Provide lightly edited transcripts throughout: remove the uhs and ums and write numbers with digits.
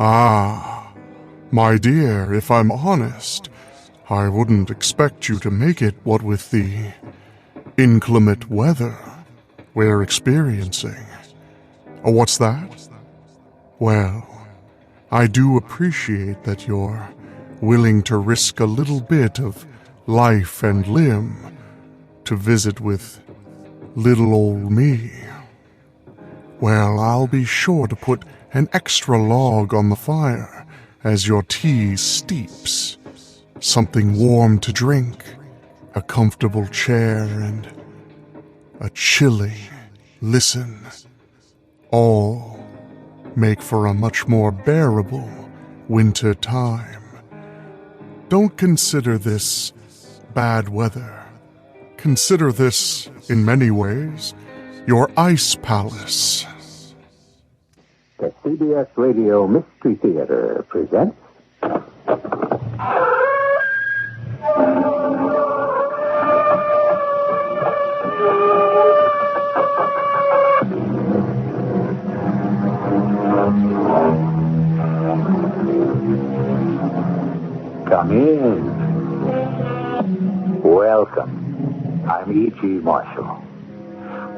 Ah, my dear, if I'm honest, I wouldn't expect you to make it, what with the inclement weather we're experiencing. Oh, what's that? Well, I do appreciate that you're willing to risk a little bit of life and limb to visit with little old me. Well, I'll be sure to put an extra log on the fire as your tea steeps. Something warm to drink, a comfortable chair, and a chilly listen. All make for a much more bearable winter time. Don't consider this bad weather. Consider this, in many ways, your ice palace. The CBS Radio Mystery Theater presents... Come in. Welcome. I'm E.G. Marshall.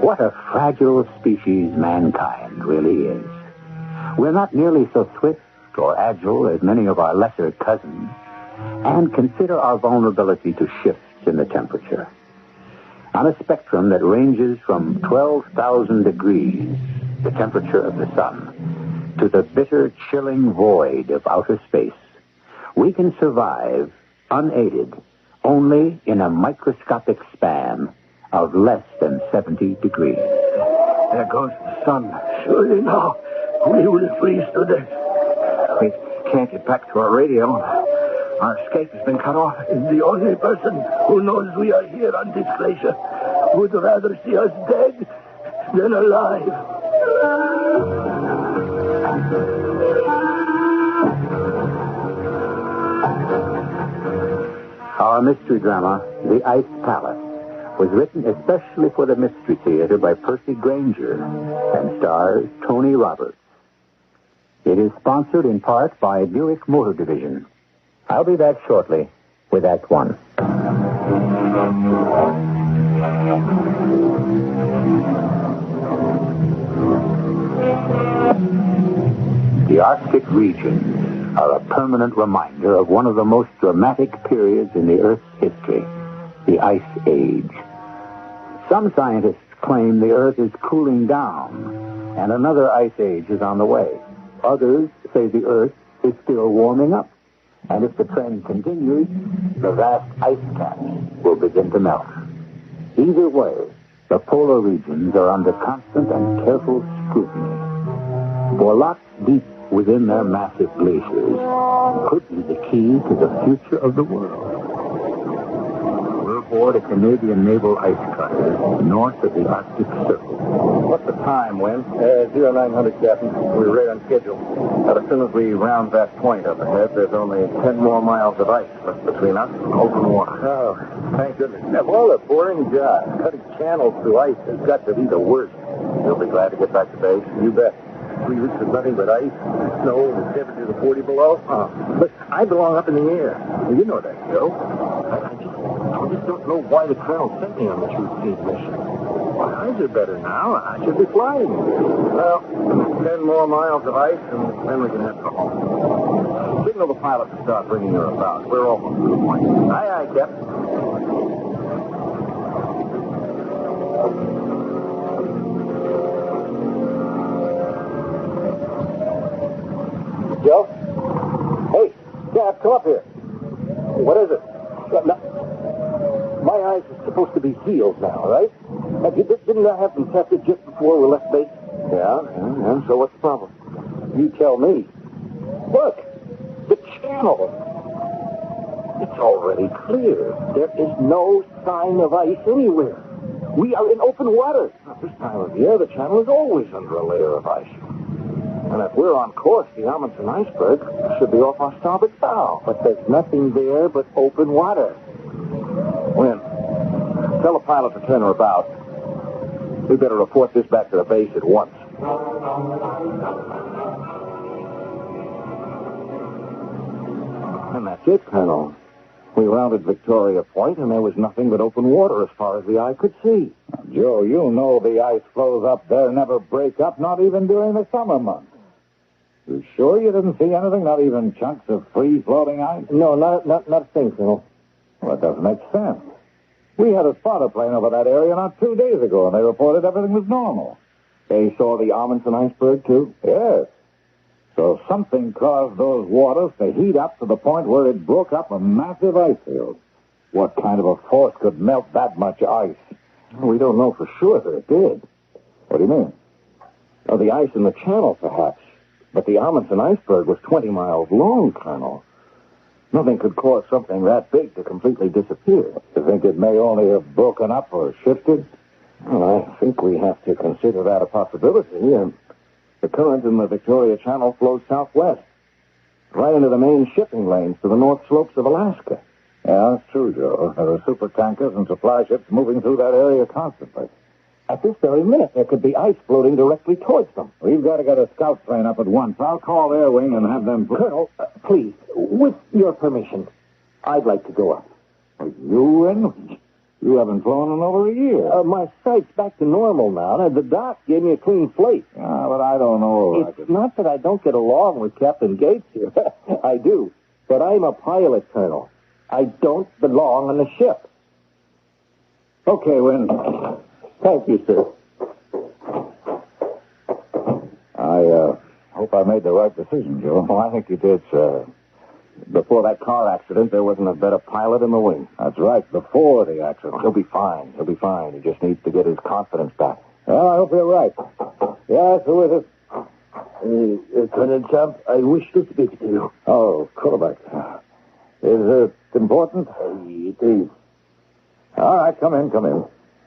What a fragile species mankind really is. We're not nearly so swift or agile as many of our lesser cousins, and consider our vulnerability to shifts in the temperature. On a spectrum that ranges from 12,000 degrees, the temperature of the sun, to the bitter, chilling void of outer space, we can survive, unaided, only in a microscopic span of less than 70 degrees. There goes the sun. Surely now, we will freeze to death. We can't get back to our radio. Our escape has been cut off. The only person who knows we are here on this glacier would rather see us dead than alive. Our mystery drama, The Ice Palace, was written especially for the Mystery Theater by Percy Granger and stars Tony Roberts. It is sponsored in part by Buick Motor Division. I'll be back shortly with Act One. The Arctic regions are a permanent reminder of one of the most dramatic periods in the Earth's history, the Ice Age. Some scientists claim the Earth is cooling down and another ice age is on the way. Others say the Earth is still warming up. And if the trend continues, the vast ice caps will begin to melt. Either way, the polar regions are under constant and careful scrutiny. For locked deep within their massive glaciers could be the key to the future of the world. We're aboard a Canadian naval ice cutter north of the Arctic Circle. What's the time, Win? 0900, Captain. We're right on schedule. Now, as soon as we round that point up ahead, there's only 10 more miles of ice left between us and open water. Oh, thank goodness. Of all the boring jobs, cutting channels through ice has got to be the worst. You'll be glad to get back to base. You bet. 3 weeks of nothing but ice, snow, and temperatures of 40 below. But I belong up in the air. Well, you know that, Joe. I just don't know why the colonel sent me on the True Speed mission. My eyes are better now. I should be flying. Well, 10 more miles of ice, and then we can head for home. Signal the pilot to start bringing her about. We're almost to the point. Aye, aye, Captain. Joe? Hey, Cap, come up here. What is it? My eyes are supposed to be healed now, right? Didn't that happen tested just before we left base? Yeah, and so what's the problem? You tell me. Look, the channel. It's already clear. There is no sign of ice anywhere. We are in open water. At this time of year, the channel is always under a layer of ice. And if we're on course, the Amundsen iceberg should be off our starboard bow. But there's nothing there but open water. Win, tell the pilot to turn her about. We better report this back to the base at once. And that's it, Colonel. We rounded Victoria Point, and there was nothing but open water as far as the eye could see. Joe, you know the ice flows up there never break up, not even during the summer months. You sure you didn't see anything, not even chunks of free-floating ice? No, not a thing, Colonel. Well, that doesn't make sense. We had a spotter plane over that area not 2 days ago, and they reported everything was normal. They saw the Amundsen iceberg, too? Yes. So something caused those waters to heat up to the point where it broke up a massive ice field. What kind of a force could melt that much ice? We don't know for sure that it did. What do you mean? Oh, the ice in the channel, perhaps. But the Amundsen iceberg was 20 miles long, Colonel. Nothing could cause something that big to completely disappear. You think it may only have broken up or shifted? Well, I think we have to consider that a possibility. The current in the Victoria Channel flows southwest, right into the main shipping lanes to the north slopes of Alaska. Yeah, that's true, Joe. There are supertankers and supply ships moving through that area constantly. At this very minute, there could be ice floating directly towards them. We've got to get a scout plane up at once. I'll call Air Wing and have them... Colonel, please, with your permission, I'd like to go up. You in? You haven't flown in over a year. My sight's back to normal now. The doc gave me a clean slate. Yeah, but I don't know. It's not that I don't get along with Captain Gates here. I do. But I'm a pilot, Colonel. I don't belong on the ship. Okay, Wynn. Thank you, sir. I hope I made the right decision, Joe. Oh, I think you did, sir. Before that car accident, there wasn't a better pilot in the wing. That's right, before the accident. He'll be fine. He'll be fine. He just needs to get his confidence back. Well, I hope you're right. Yes, who is it? Colonel Champ, I wish to speak to you. Oh, Quarterback. Is it important? It is. All right, come in.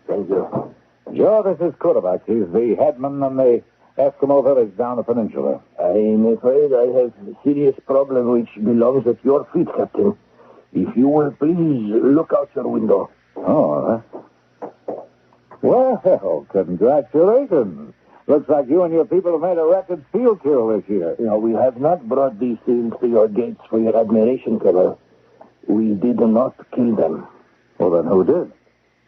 Thank you. Joe, this is Quarterback. He's the headman in the Eskimo village down the peninsula. I'm afraid I have a serious problem which belongs at your feet, Captain. If you will please look out your window. Oh, well, congratulations. Looks like you and your people have made a record field kill this year. No, we have not brought these things to your gates for your admiration, Colonel. We did not kill them. Well, then who did?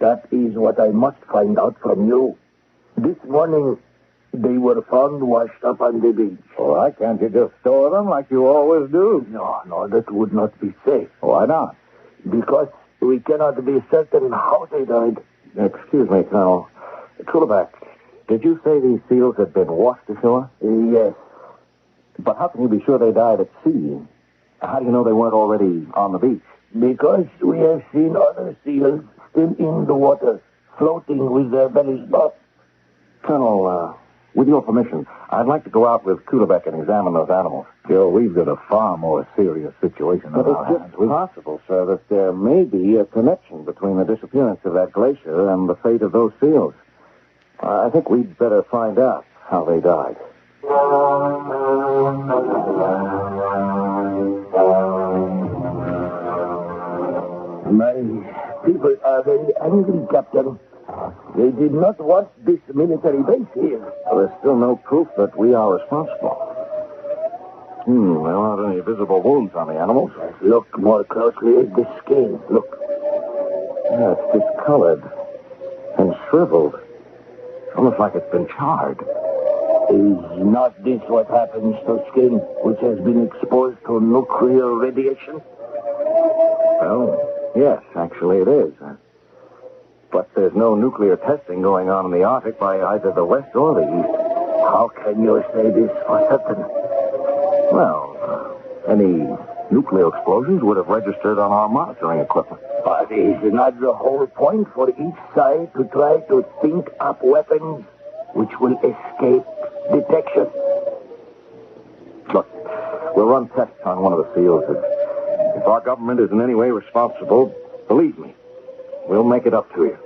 That is what I must find out from you. This morning, they were found washed up on the beach. Well, why can't you just store them like you always do? No, that would not be safe. Why not? Because we cannot be certain how they died. Excuse me, Colonel. Quarterback, did you say these seals had been washed ashore? Yes. But how can you be sure they died at sea? How do you know they weren't already on the beach? Because we have seen other seals still in the water, floating with their bellies up. Colonel, with your permission, I'd like to go out with Kulebeck and examine those animals. Joe, we've got a far more serious situation But on our it's hands. just possible, sir, that there may be a connection between the disappearance of that glacier and the fate of those seals. I think we'd better find out how they died. My people are very angry, Captain. They did not want this military base here. There's still no proof that we are responsible. There aren't any visible wounds on the animals. Look more closely at the skin. Look. Yeah, it's discolored and shriveled. Almost like it's been charred. Is not this what happens to skin which has been exposed to nuclear radiation? Well, yes, actually it is. But there's no nuclear testing going on in the Arctic by either the west or the east. How can you say this for certain? Well, any nuclear explosions would have registered on our monitoring equipment. But is not the whole point for each side to try to think up weapons which will escape detection? Look, we'll run tests on one of the seals. If our government is in any way responsible, believe me, we'll make it up to you.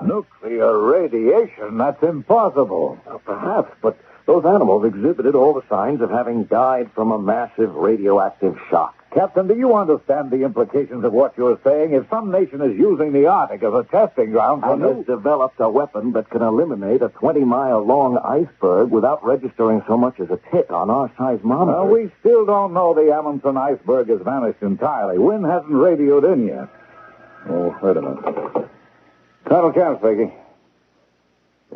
Nuclear radiation? That's impossible. Perhaps, but those animals exhibited all the signs of having died from a massive radioactive shock. Captain, do you understand the implications of what you're saying? If some nation is using the Arctic as a testing ground for And has developed a weapon that can eliminate a 20-mile-long iceberg without registering so much as a tick on our seismometer. Well, we still don't know the Amundsen iceberg has vanished entirely. Wynn hasn't radioed in yet. Oh, wait a minute. Colonel Camp speaking.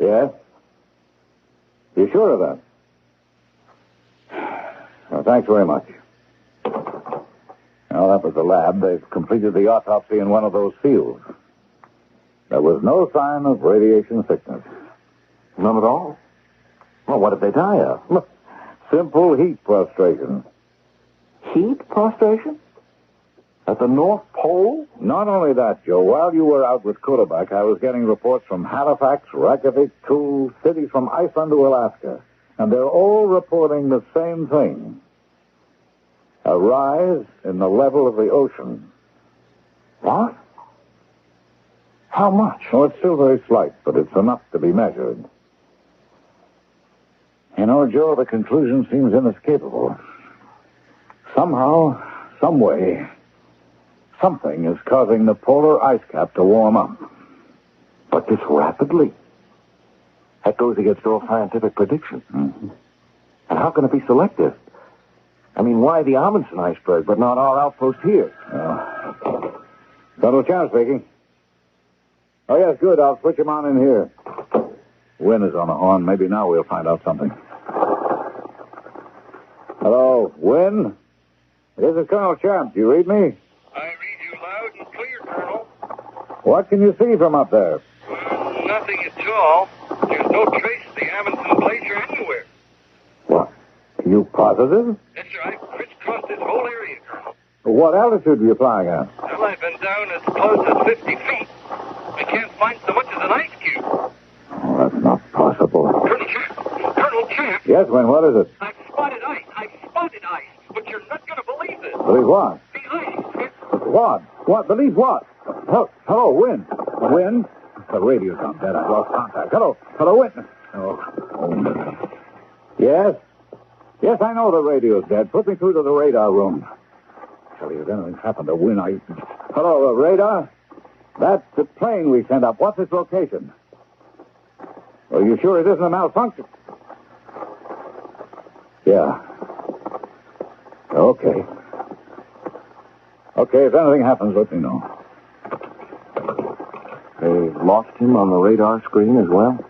Yes? You sure of that? Well, thanks very much. Well, that was the lab. They've completed the autopsy in one of those fields. There was no sign of radiation sickness. None at all? Well, what did they die of? Simple heat prostration. Heat prostration? At the North Pole? Not only that, Joe. While you were out with Kutabak, I was getting reports from Halifax, Reykjavik, to cities from Iceland to Alaska. And they're all reporting the same thing. A rise in the level of the ocean. What? How much? Oh, it's still very slight, but it's enough to be measured. You know, Joe, the conclusion seems inescapable. Somehow, some way, something is causing the polar ice cap to warm up. But this rapidly? That goes against all scientific prediction. Mm-hmm. And how can it be selective? I mean, why the Amundsen iceberg, but not our outpost here? Colonel Chan speaking. Oh, yes, good. I'll switch him on in here. Wynn is on the horn. Maybe now we'll find out something. Hello, Wynn? This is Colonel Champ. Do you read me? I read you loud and clear, Colonel. What can you see from up there? Nothing at all. There's no trace of the Amundsen glacier anywhere. What? You positive? Yes, sir. I've crisscrossed this whole area, Colonel. What altitude are you flying at? Well, I've been down as close as 50 feet. I can't find so much as an ice cube. Oh, that's not possible. Colonel Champ! Colonel Champ! Yes, Wynn, what is it? I've spotted ice! I've spotted ice! But you're not going to believe this! Believe what? The ice! What? What? Believe what? Hello, Wynn. Wynn? The radio's on dead. I lost contact. Hello, Wynn. Oh. Yes? Yes, I know the radio's dead. Put me through to the radar room. Tell you, if anything happened to Wynn, Hello, radar? That's the plane we sent up. What's its location? Are you sure it isn't a malfunction? Yeah. Okay. Okay, if anything happens, let me know. They lost him on the radar screen as well?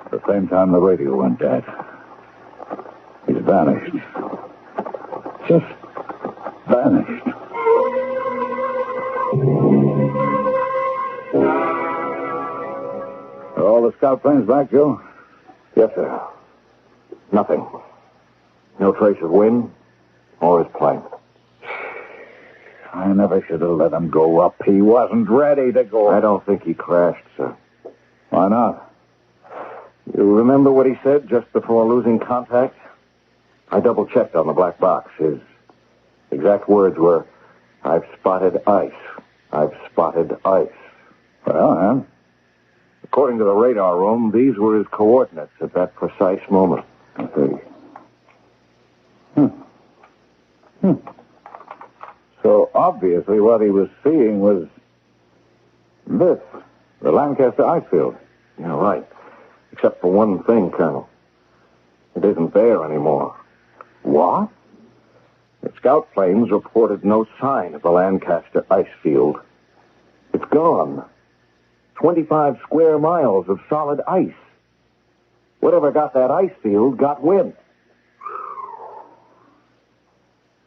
At the same time the radio went dead. He's vanished. Just vanished. Are all the scout planes back, Joe? Yes, sir. Nothing. No trace of Wynn or his plane. I never should have let him go up. He wasn't ready to go. I don't think he crashed, sir. Why not? You remember what he said just before losing contact? I double-checked on the black box. His exact words were, "I've spotted ice. I've spotted ice." Well, According to the radar room, these were his coordinates at that precise moment. I see. So obviously what he was seeing was this, the Lancaster ice field. Yeah, right. Except for one thing, Colonel. It isn't there anymore. What? The scout planes reported no sign of the Lancaster ice field. It's gone. 25 square miles of solid ice. Whatever got that ice field got wind.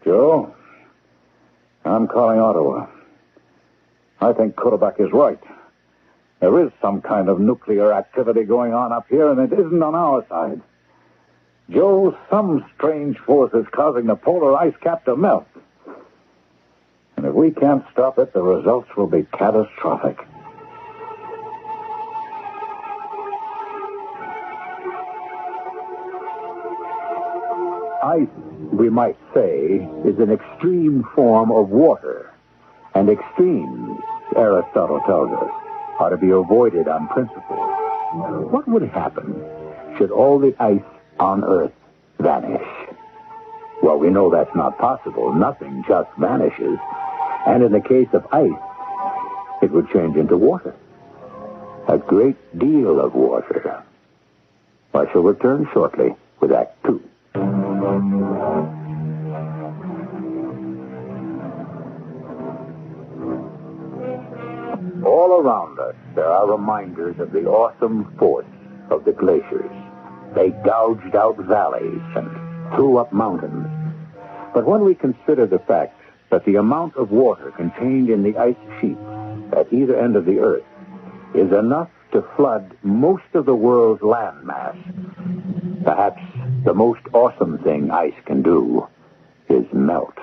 Joe, I'm calling Ottawa. I think Kutabak is right. There is some kind of nuclear activity going on up here, and it isn't on our side. Joe, some strange force is causing the polar ice cap to melt. And if we can't stop it, the results will be catastrophic. Ice, we might say, is an extreme form of water. And extremes, Aristotle tells us, are to be avoided on principle. What would happen should all the ice on Earth vanish? Well, we know that's not possible. Nothing just vanishes. And in the case of ice, it would change into water. A great deal of water. I shall return shortly with Act 2. All around us, there are reminders of the awesome force of the glaciers. They gouged out valleys and threw up mountains. But when we consider the fact that the amount of water contained in the ice sheet at either end of the Earth is enough to flood most of the world's landmass, perhaps the most awesome thing ice can do is melt.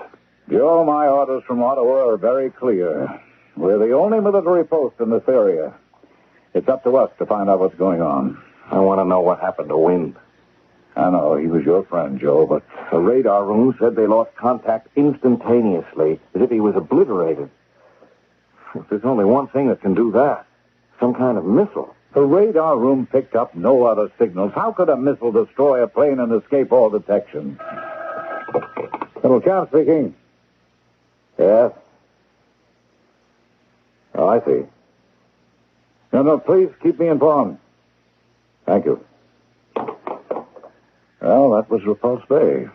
Joe, my orders from Ottawa are very clear. We're the only military post in this area. It's up to us to find out what's going on. I want to know what happened to Wind. I know, he was your friend, Joe, but The radar room said they lost contact instantaneously, as if he was obliterated. If there's only one thing that can do that, some kind of missile. the radar room picked up no other signals. How could a missile destroy a plane and escape all detection? Colonel Camp speaking. Yes? Oh, I see. No, please keep me informed. Thank you. Well, that was Repulse Bay.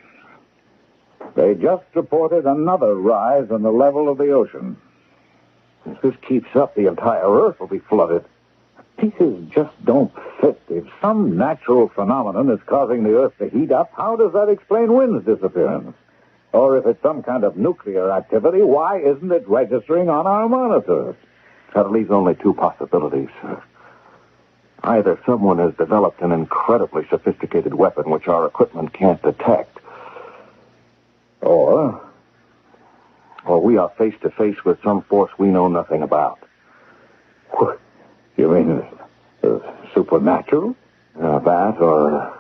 They just reported another rise in the level of the ocean. If this keeps up, the entire Earth will be flooded. Pieces just don't fit. If some natural phenomenon is causing the Earth to heat up, how does that explain Wind's disappearance? Or if it's some kind of nuclear activity, why isn't it registering on our monitors? That leaves only two possibilities. Either someone has developed an incredibly sophisticated weapon which our equipment can't detect, or we are face to face with some force we know nothing about. What? You mean supernatural? That or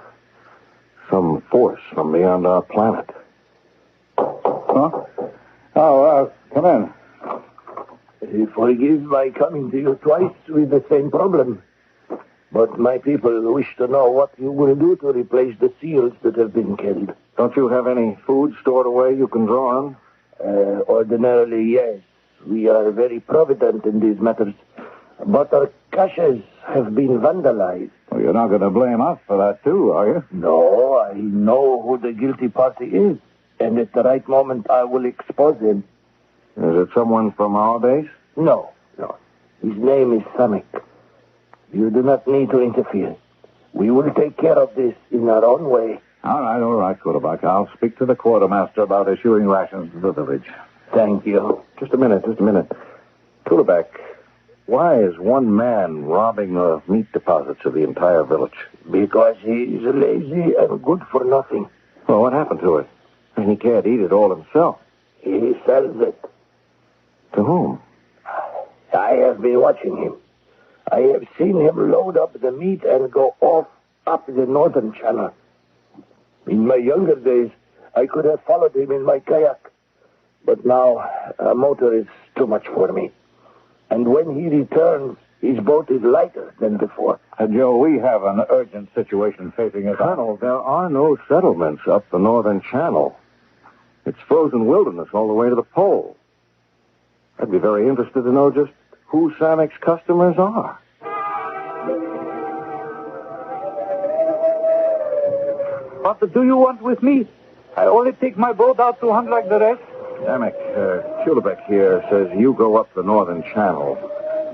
some force from beyond our planet. Huh? Oh, come in. Forgive my coming to you twice with the same problem. But my people wish to know what you will do to replace the seals that have been killed. Don't you have any food stored away you can draw on? Ordinarily, yes. We are very provident in these matters. But our caches have been vandalized. Well, you're not going to blame us for that, too, are you? No, I know who the guilty party is. And at the right moment, I will expose him. Is it someone from our base? No. His name is Samek. You do not need to interfere. We will take care of this in our own way. All right, quarterback. I'll speak to the quartermaster about issuing rations to the village. Thank you. Just a minute. Quarterback, why is one man robbing the meat deposits of the entire village? Because he is lazy and good for nothing. Well, what happened to it? And he can't eat it all himself. He sells it. To whom? I have been watching him. I have seen him load up the meat and go off up the northern channel. In my younger days, I could have followed him in my kayak. But now, a motor is too much for me. And when he returns, his boat is lighter than before. Joe, we have an urgent situation facing us. Colonel, there are no settlements up the northern channel. It's frozen wilderness all the way to the pole. I'd be very interested to know just who Samek's customers are. What do you want with me? I only take my boat out to hunt like the rest. Samek, Kulebeck here says you go up the northern channel.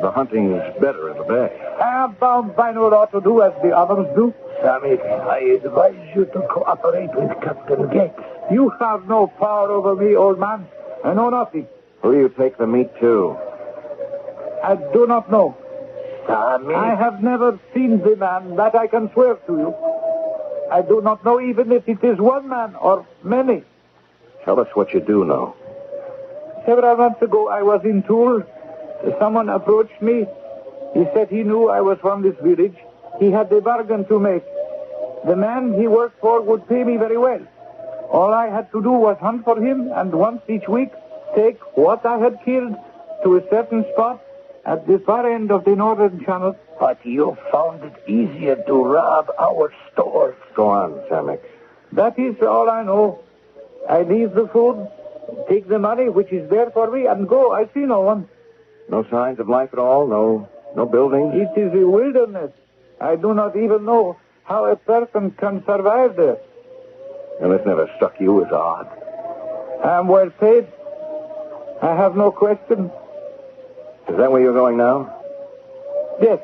The hunting's better in the bay. I am bound by no law to do as the others do. Sammy, I advise you to cooperate with Captain Gates. You have no power over me, old man. I know nothing. Who do you take the meat to? I do not know. Sammy. I have never seen the man, that I can swear to you. I do not know even if it is one man or many. Tell us what you do know. Several months ago, I was in Toul. Someone approached me. He said he knew I was from this village. He had a bargain to make. The man he worked for would pay me very well. All I had to do was hunt for him, and once each week, take what I had killed to a certain spot at the far end of the northern channel. But you found it easier to rob our stores. Go on, Samek. That is all I know. I leave the food, take the money, which is there for me, and go. I see no one. No signs of life at all? No buildings? It is a wilderness. I do not even know how a person can survive there. And this never struck you as odd? I am well paid. I have no question. Is that where you're going now? Yes.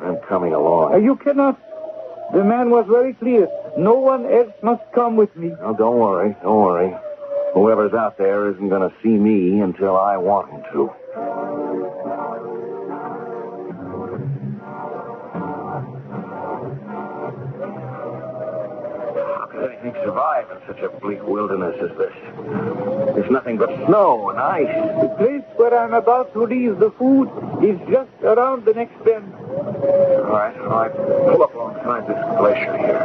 I'm coming along. You cannot. The man was very clear. No one else must come with me. Oh, don't worry. Whoever's out there isn't going to see me until I want him to. How could anything survive in such a bleak wilderness as this? There's nothing but snow and ice. The place where I'm about to leave the food is just around the next bend. All right. Pull up alongside this glacier here.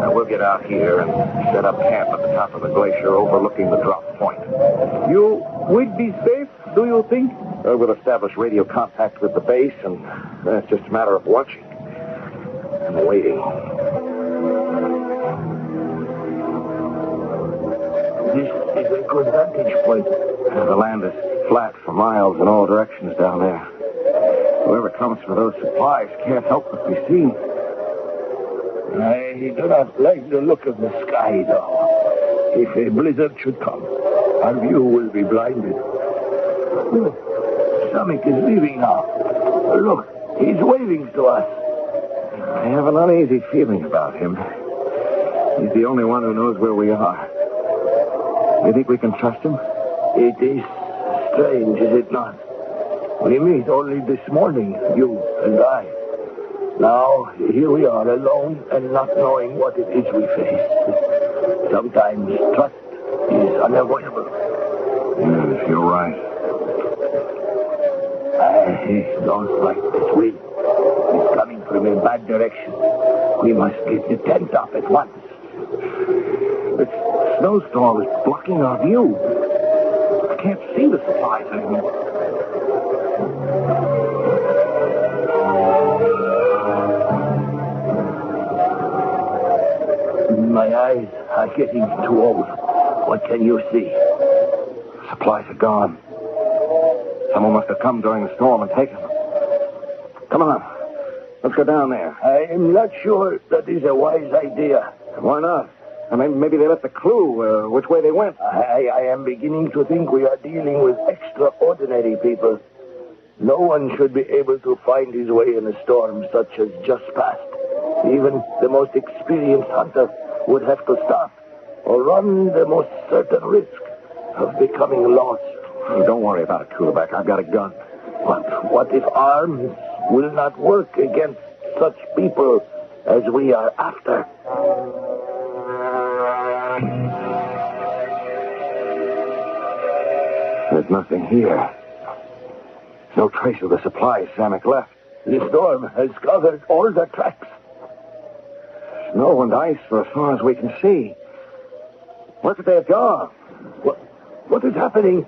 Now, we'll get out here and set up camp at the top of the glacier overlooking the drop point. You would be safe, do you think? We'll establish radio contact with the base, and then it's just a matter of watching and waiting. This is a good vantage point. The land is flat for miles in all directions down there. Whoever comes for those supplies can't help but be seen. I do not like the look of the sky, though. If a blizzard should come, our view will be blinded. Look, Samik is leaving now. Look, he's waving to us. I have an uneasy feeling about him. He's the only one who knows where we are. You think we can trust him? It is strange, is it not? We meet only this morning, you and I. Now, here we are alone and not knowing what it is we face. Sometimes trust is unavoidable. Yes, you're right. I don't like this wind. It's coming from a bad direction. We must get the tent up at once. This snowstorm is blocking our view. I can't see the supplies anymore. My eyes are getting too old. What can you see? Supplies are gone. Someone must have come during the storm and taken them. Come on. Let's go down there. I am not sure that is a wise idea. Why not? I mean, maybe they left a clue which way they went. I am beginning to think we are dealing with extraordinary people. No one should be able to find his way in a storm such as just passed. Even the most experienced hunter would have to stop or run the most certain risk of becoming lost. Oh, don't worry about it, Kulabek. I've got a gun. But what if arms will not work against such people as we are after? There's nothing here. No trace of the supplies Samik left. The storm has covered all the tracks. Snow and ice for as far as we can see. Where could they have gone? What is happening?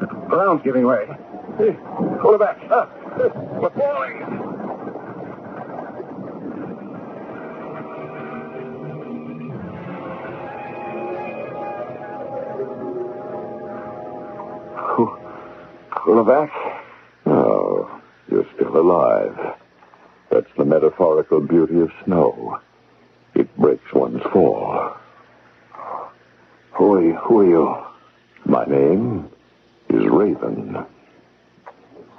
The ground's giving way. Pull it back. We're falling. Kulabek? Oh, you're still alive. That's the metaphorical beauty of snow. It breaks one's fall. Who are you? My name is Raven.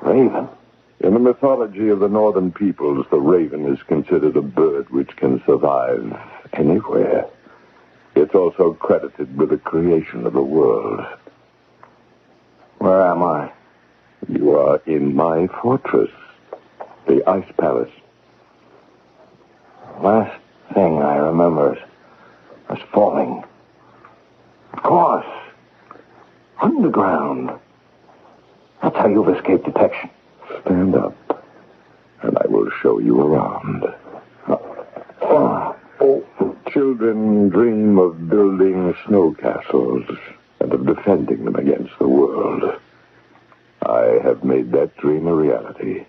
Raven? In the mythology of the northern peoples, the raven is considered a bird which can survive anywhere. It's also credited with the creation of the world. Where am I? You are in my fortress, the Ice Palace. Last thing I remember is us falling. Of course. Underground. That's how you've escaped detection. Stand up, and I will show you around. Children dream of building snow castles and of defending them against the world. I have made that dream a reality.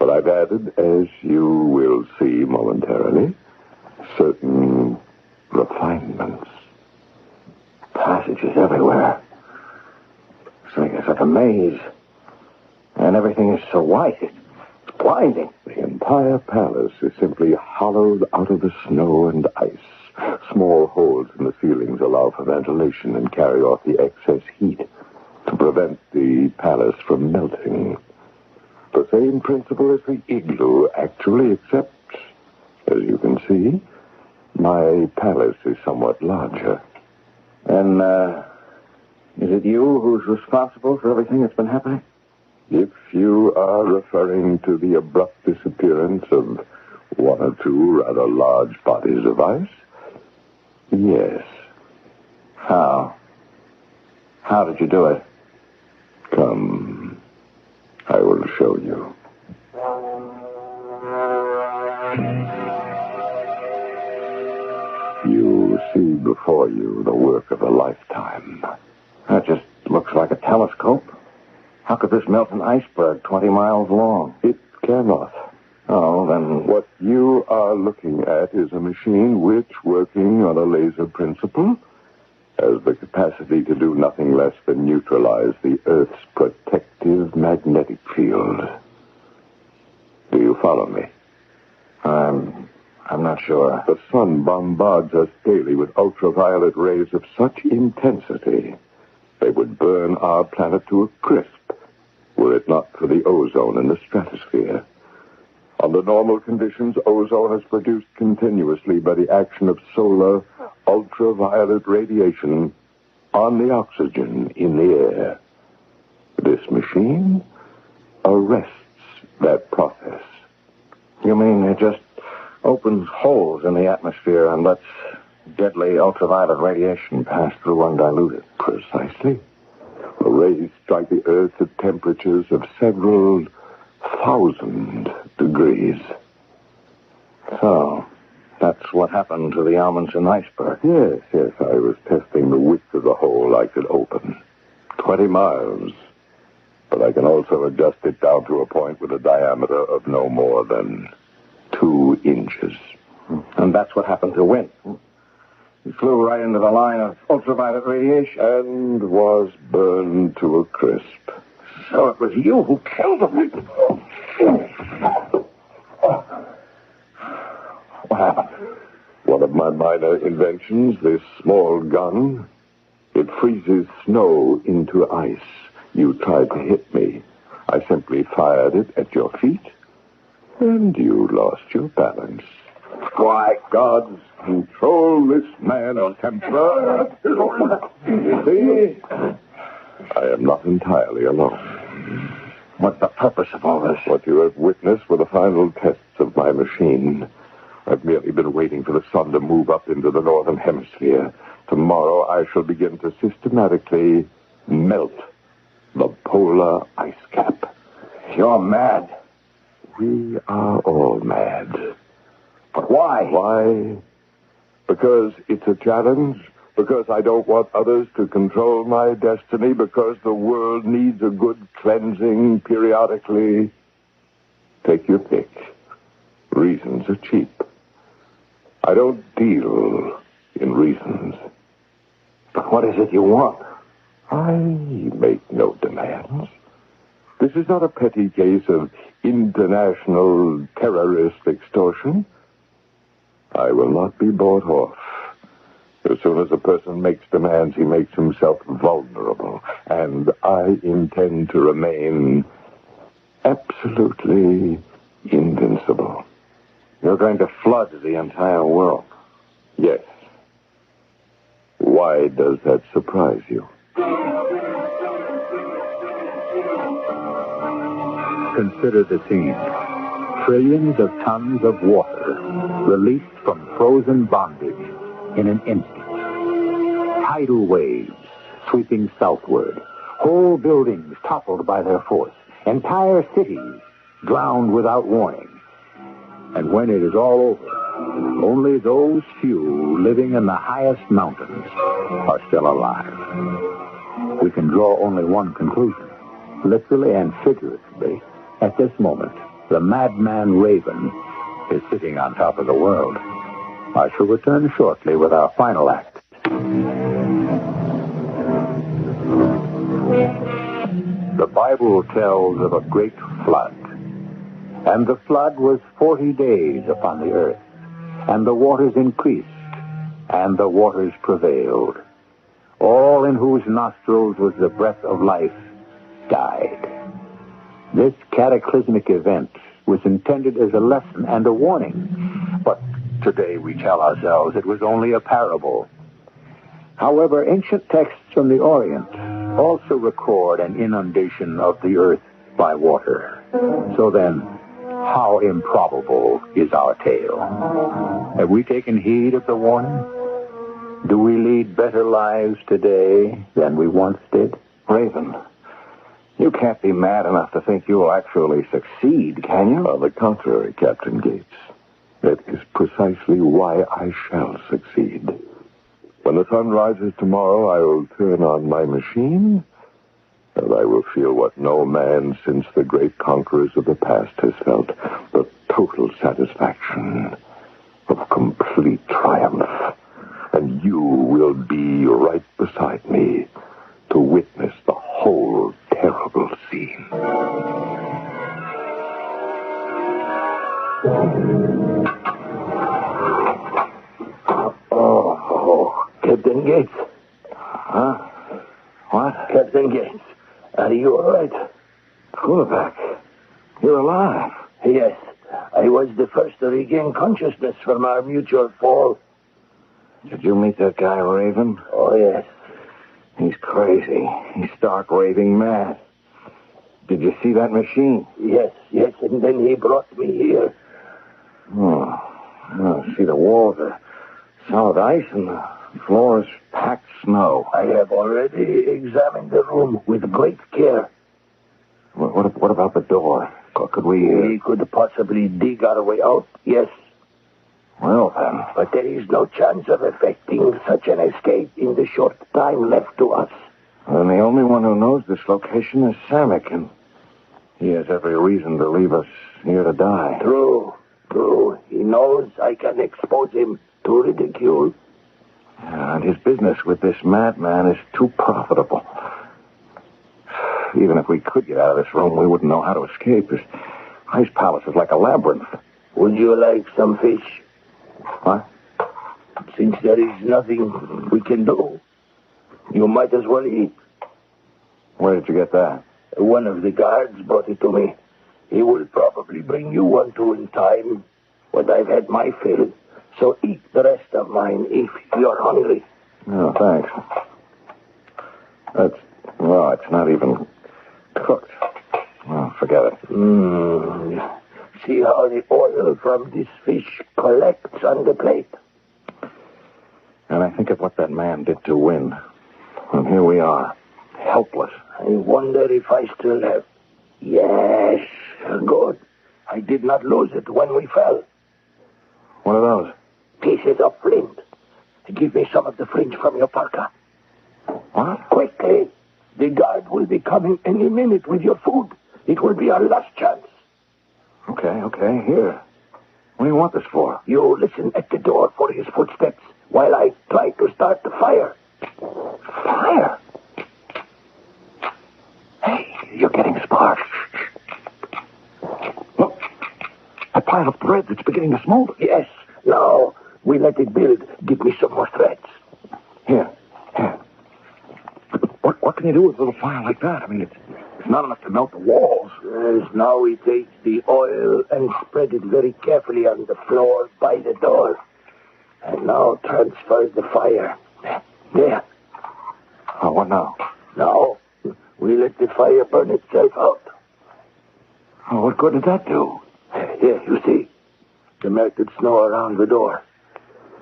But I've added, as you will see momentarily, certain refinements. Passages everywhere. It's like a maze. And everything is so white. It's blinding. The entire palace is simply hollowed out of the snow and ice. Small holes in the ceilings allow for ventilation and carry off the excess heat to prevent the palace from melting. The same principle as the igloo, actually, except, as you can see, my palace is somewhat larger. And, is it you who's responsible for everything that's been happening? If you are referring to the abrupt disappearance of one or two rather large bodies of ice, yes. How? How did you do it? Come, I will show you. You see before you the work of a lifetime. That just looks like a telescope. How could this melt an iceberg 20 miles long? It cannot. Oh, then What you are looking at is a machine which, working on a laser principle, has the capacity to do nothing less than neutralize the Earth's protective magnetic field. Do you follow me? I'm not sure. The sun bombards us daily with ultraviolet rays of such intensity they would burn our planet to a crisp were it not for the ozone in the stratosphere. Under normal conditions, ozone is produced continuously by the action of solar ultraviolet radiation on the oxygen in the air. This machine arrests that process. You mean it just opens holes in the atmosphere and lets deadly ultraviolet radiation pass through undiluted? Precisely. The rays strike the Earth at temperatures of several 1,000 degrees. So, that's what happened to the Amundsen iceberg. Yes, I was testing the width of the hole I could open. 20 miles. But I can also adjust it down to a point with a diameter of no more than 2 inches. And that's what happened to Wynn. He flew right into the line of ultraviolet radiation. And was burned to a crisp. So it was you who killed him. What happened? One of my minor inventions, this small gun, it freezes snow into ice. You tried to hit me. I simply fired it at your feet, and you lost your balance. Why, gods, control this man of temper. You see, I am not entirely alone. What's the purpose of all this? What you have witnessed were the final tests of my machine. I've merely been waiting for the sun to move up into the northern hemisphere. Tomorrow I shall begin to systematically melt the polar ice cap. You're mad. We are all mad. But why? Why? Because it's a challenge. Because I don't want others to control my destiny. Because the world needs a good cleansing periodically. Take your pick. Reasons are cheap. I don't deal in reasons. But what is it you want? I make no demands. This is not a petty case of international terrorist extortion. I will not be bought off. As soon as a person makes demands, he makes himself vulnerable. And I intend to remain absolutely invincible. You're going to flood the entire world. Yes. Why does that surprise you? Consider the scene. Trillions of tons of water released from frozen bondage in an instant. Tidal waves sweeping southward. Whole buildings toppled by their force. Entire cities drowned without warning. And when it is all over, only those few living in the highest mountains are still alive. We can draw only one conclusion, literally and figuratively, at this moment. The madman Raven is sitting on top of the world. I shall return shortly with our final act. The Bible tells of a great flood. And the flood was 40 days upon the earth. And the waters increased, and the waters prevailed. All in whose nostrils was the breath of life died. This cataclysmic event was intended as a lesson and a warning. But today we tell ourselves it was only a parable. However, ancient texts from the Orient also record an inundation of the earth by water. So then, how improbable is our tale? Have we taken heed of the warning? Do we lead better lives today than we once did? Raven, you can't be mad enough to think you'll actually succeed, can you? On the contrary, Captain Gates. That is precisely why I shall succeed. When the sun rises tomorrow, I will turn on my machine, and I will feel what no man since the great conquerors of the past has felt, the total satisfaction of complete triumph. And you will be right beside me to witness the whole terrible scene. Oh, Captain Gates. Huh? What? Captain Gates, are you all right? Kulovak, you're alive. Yes, I was the first to regain consciousness from our mutual fall. Did you meet that guy, Raven? Oh, yes. He's crazy. He's stark raving mad. Did you see that machine? Yes, and then he brought me here. Oh, see, the walls are solid ice and the floor is packed snow. I have already examined the room with great care. What about the door? Could we... We could possibly dig our way out, yes. Well, then. But there is no chance of effecting such an escape in the short time left to us. And the only one who knows this location is Samek, and he has every reason to leave us here to die. True. He knows I can expose him to ridicule. And his business with this madman is too profitable. Even if we could get out of this room, we wouldn't know how to escape. This ice palace is like a labyrinth. Would you like some fish? What? Since there is nothing we can do, you might as well eat. Where did you get that? One of the guards brought it to me. He will probably bring you one too in time, but I've had my fill. So eat the rest of mine if you're hungry. No, thanks. It's not even cooked. Well, forget it. See how the oil from this fish collects on the plate. And I think of what that man did to win. And here we are, helpless. I wonder if I still have... Yes, good. I did not lose it when we fell. What are those? Pieces of flint. Give me some of the fringe from your parka. What? Quickly. The guard will be coming any minute with your food. It will be our last chance. Okay, here. What do you want this for? You listen at the door for his footsteps while I try to start the fire. Fire? Hey, you're getting sparks. Look, that pile of threads, it's beginning to smolder. Yes, now we let it build. Give me some more threads. Here. What can you do with a little fire like that? I mean, it's not enough to melt the walls. Yes, now we take the oil and spread it very carefully on the floor by the door. And now transfer the fire. There. Oh, what now? Now, we let the fire burn itself out. Oh, what good did that do? Here, you see. The melted snow around the door.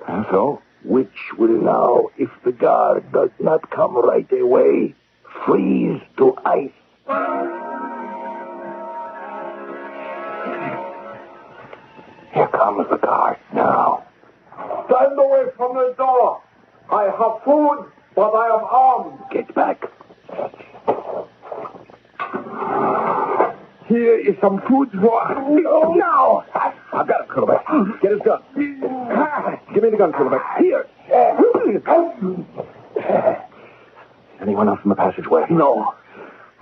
And so? Which will now, if the guard does not come right away, freeze to ice. Here comes the guard now. Stand away from the door. I have food, but I am armed. Get back. Here is some food for... No! Now! I've got it, Kulbeck. Get his gun. Give me the gun, Kulbeck. Here. Anyone else in the passageway? No.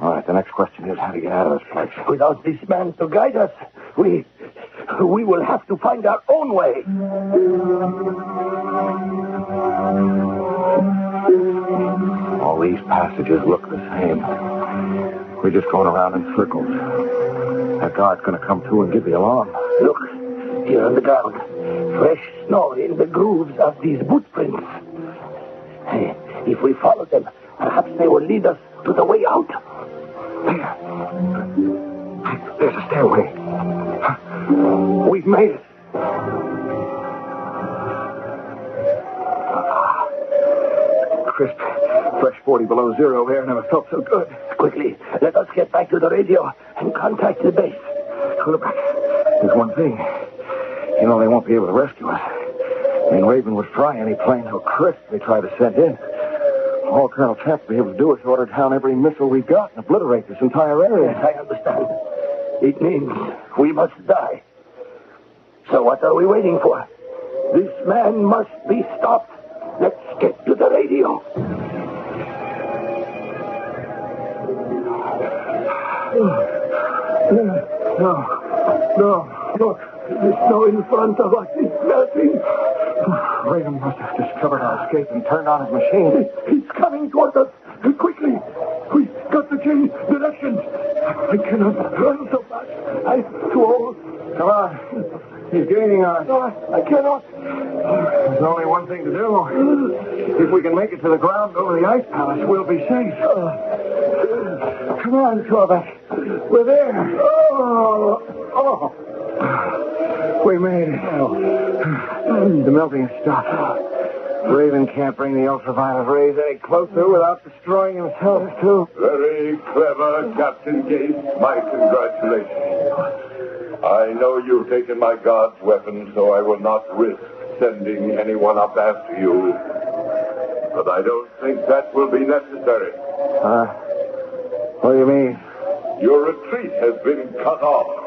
All right, the next question is how to get out of this place. Without this man to guide us, we will have to find our own way. All these passages look the same. We're just going around in circles. That guard's going to come through and give the alarm. Look, here on the ground. Fresh snow in the grooves of these boot prints. Hey, if we follow them, perhaps they will lead us to the way out. There's a stairway. We've made it. Crisp, fresh 40 below zero air never felt so good. Quickly, let us get back to the radio and contact the base. Kulbeck, there's one thing. You know they won't be able to rescue us. I mean, Raven would fry any plane so crisp they try to send in. All Colonel Taft will be able to do is order down every missile we've got and obliterate this entire area. Yes, I understand. It means we must die. So what are we waiting for? This man must be stopped. Let's get to the radio. No. Look, the snow in front of us is melting. Raven must have discovered our escape and turned on his machine. He's coming toward us. Quickly. We've got to change directions. I cannot run so fast. I'm too old. Come on. He's gaining on us. No, I cannot. There's only one thing to do. If we can make it to the ground over the ice palace, we'll be safe. Come on, Kulbeck. We're there. Oh. We made it. The melting has stopped. Raven can't bring the ultraviolet rays any closer without destroying himself, too. Very clever, Captain Gates. My congratulations. I know you've taken my guard's weapon, so I will not risk sending anyone up after you. But I don't think that will be necessary. What do you mean? Your retreat has been cut off.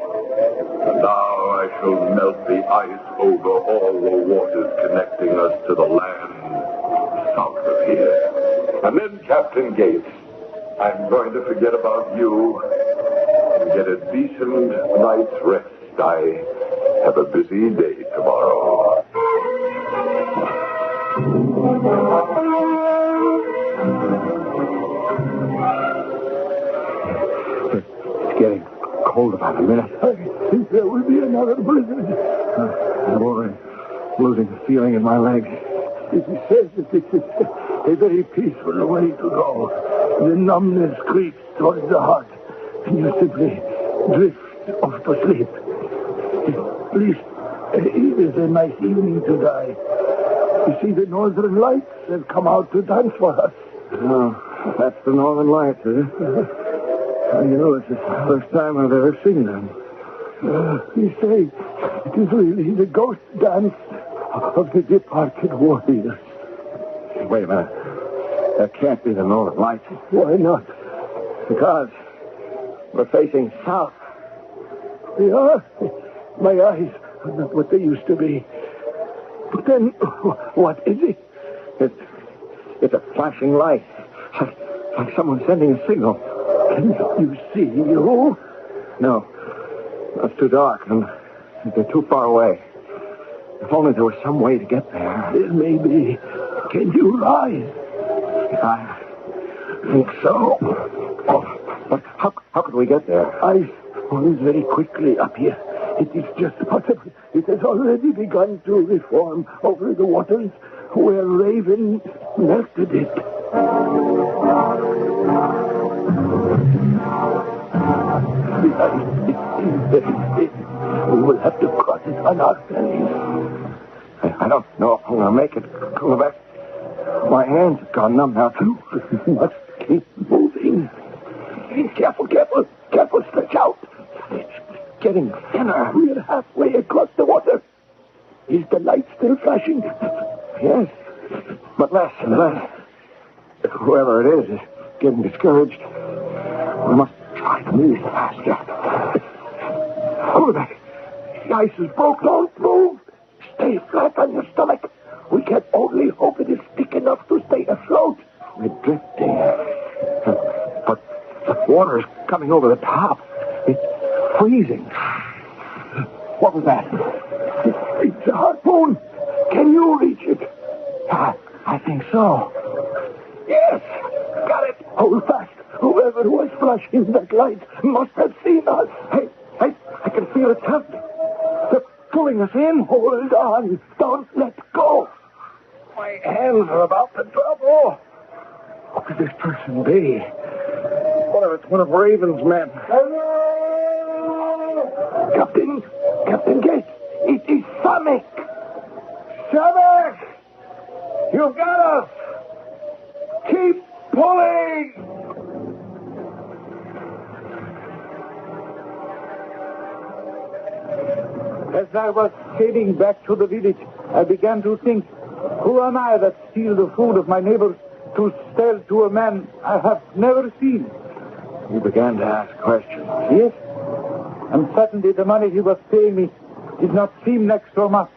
And now I shall melt the ice over all the waters connecting us to the land south of here. And then, Captain Gates, I'm going to forget about you and get a decent night's rest. I have a busy day tomorrow. It's getting cold about a minute. I think there will be another blizzard. I'm already losing the feeling in my legs. It says that this is a very peaceful way to go. The numbness creeps towards the heart, and you simply drift off to sleep. At least it is a nice evening to die. You see, the northern lights have come out to dance for us. Oh, that's the northern lights, is it? You know, it's the first time I've ever seen them. You say it is really the ghost dance of the departed warriors. Wait a minute. That can't be the northern lights. Why not? Because we're facing south. We are? My eyes are not what they used to be. But then, what is it? It's a flashing light. Like someone sending a signal. Can you see you? No. It's too dark, and they're too far away. If only there was some way to get there. There may be. Can you rise? I think so. Oh, but how could we get there? Ice falls very quickly up here. It is just possible. It has already begun to reform over the waters where Raven melted it. We will have to cross it on our bellies. I don't know if I'm going to make it, Kulbeck. My hands have gone numb now, too. We must keep moving. Careful, stretch out. It's getting thinner. We're halfway across the water. Is the light still flashing? Yes, but less and less. Whoever it is getting discouraged. We must try to move faster. Oh, the ice is broke. Don't move. Stay flat on your stomach. We can only hope it is thick enough to stay afloat. We're drifting. But the water's coming over the top. It's freezing. What was that? It's a harpoon. Can you reach it? I think so. Yes. Got it. Hold fast. Whoever was flashing that light must have seen us. Hey, I can feel it coming. They're pulling us in. Hold on. Don't let go. My hands are about to drop off. What could this person be? What if it's one of Raven's men? Captain Gates, it is Samek. Samek! You've got us! Keep pulling! As I was heading back to the village, I began to think, who am I that steal the food of my neighbors to sell to a man I have never seen? You began to ask questions. Yes, and suddenly the money he was paying me did not seem like so much.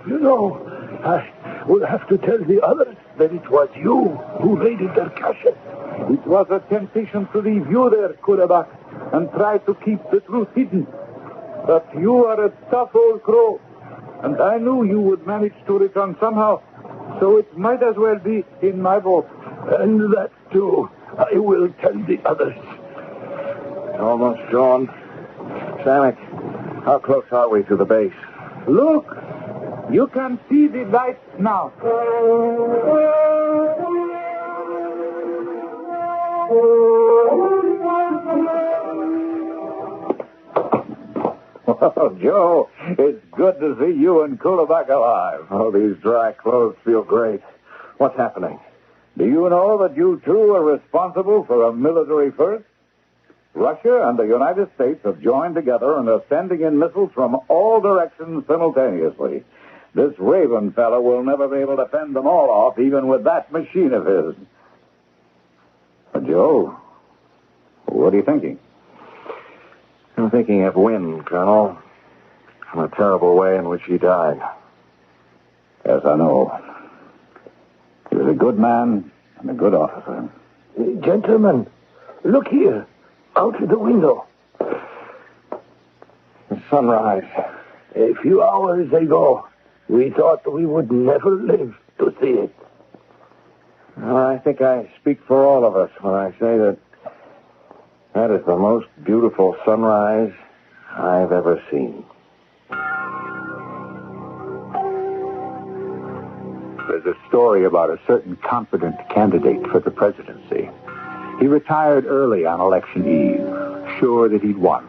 You know, I will have to tell the others that it was you who raided their cache. It was a temptation to leave you there, Kurabak, and try to keep the truth hidden. But you are a tough old crow, and I knew you would manage to return somehow, so it might as well be in my boat. And that, too, I will tell the others. It's almost dawn. Samek, how close are we to the base? Look, you can see the lights now. Oh, Joe, it's good to see you and Kulabak alive. Oh, these dry clothes feel great. What's happening? Do you know that you two are responsible for a military first? Russia and the United States have joined together and are sending in missiles from all directions simultaneously. This Raven fellow will never be able to fend them all off, even with that machine of his. Joe, what are you thinking? I'm thinking of Wynne, Colonel, and the terrible way in which he died. Yes, I know. He was a good man and a good officer. Gentlemen, look here, out of the window. The sunrise. A few hours ago, we thought we would never live to see it. Well, I think I speak for all of us when I say that that is the most beautiful sunrise I've ever seen. There's a story about a certain confident candidate for the presidency. He retired early on election eve, sure that he'd won.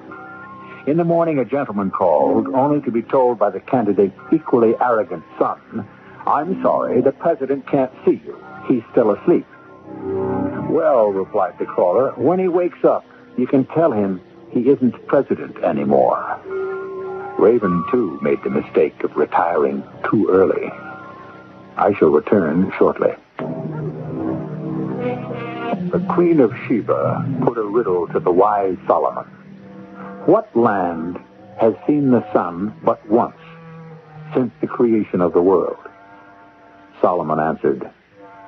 In the morning, a gentleman called, only to be told by the candidate's equally arrogant son, "I'm sorry, the president can't see you. He's still asleep." "Well," replied the caller, "when he wakes up, you can tell him he isn't president anymore." Raven, too, made the mistake of retiring too early. I shall return shortly. The Queen of Sheba put a riddle to the wise Solomon. What land has seen the sun but once since the creation of the world? Solomon answered,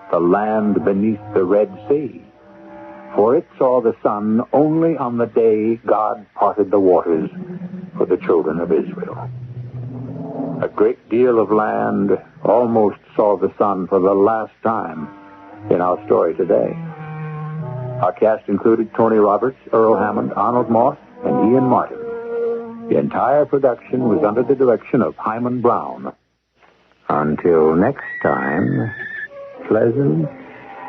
"The land beneath the Red Sea. For it saw the sun only on the day God parted the waters for the children of Israel." A great deal of land almost saw the sun for the last time in our story today. Our cast included Tony Roberts, Earl Hammond, Arnold Moss, and Ian Martin. The entire production was under the direction of Hyman Brown. Until next time, pleasant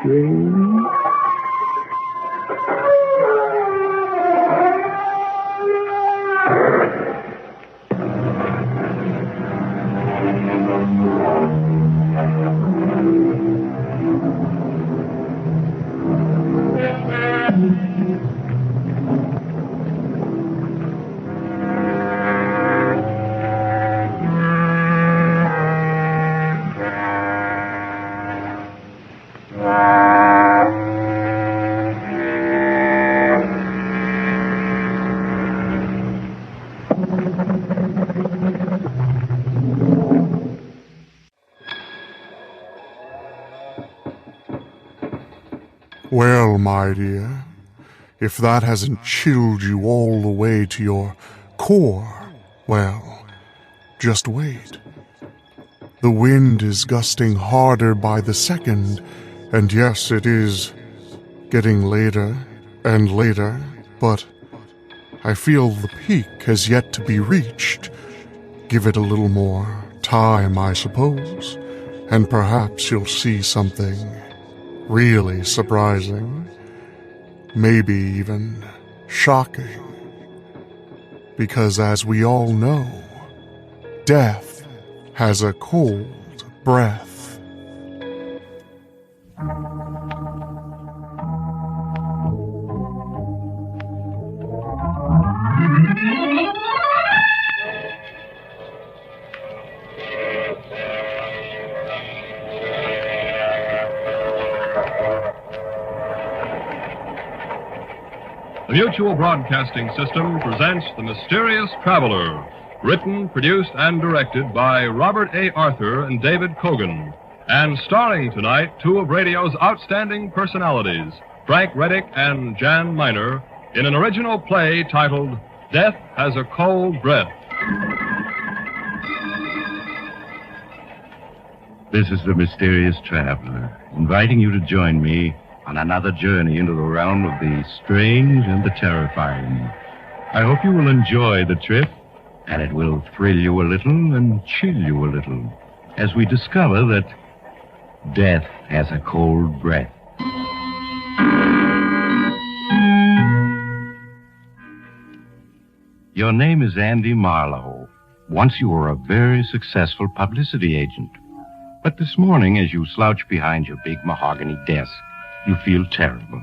dreams. Well, my dear, if that hasn't chilled you all the way to your core, well, just wait. The wind is gusting harder by the second, and yes, it is getting later and later, but I feel the peak has yet to be reached. Give it a little more time, I suppose, and perhaps you'll see something really surprising, maybe even shocking. Because as we all know, death has a cold breath. The Mutual Broadcasting System presents The Mysterious Traveler, written, produced, and directed by Robert A. Arthur and David Cogan, and starring tonight two of radio's outstanding personalities, Frank Reddick and Jan Miner, in an original play titled Death Has a Cold Breath. This is the Mysterious Traveler, inviting you to join me on another journey into the realm of the strange and the terrifying. I hope you will enjoy the trip, and it will thrill you a little and chill you a little as we discover that death has a cold breath. Your name is Andy Marlowe. Once you were a very successful publicity agent. But this morning, as you slouch behind your big mahogany desk, you feel terrible.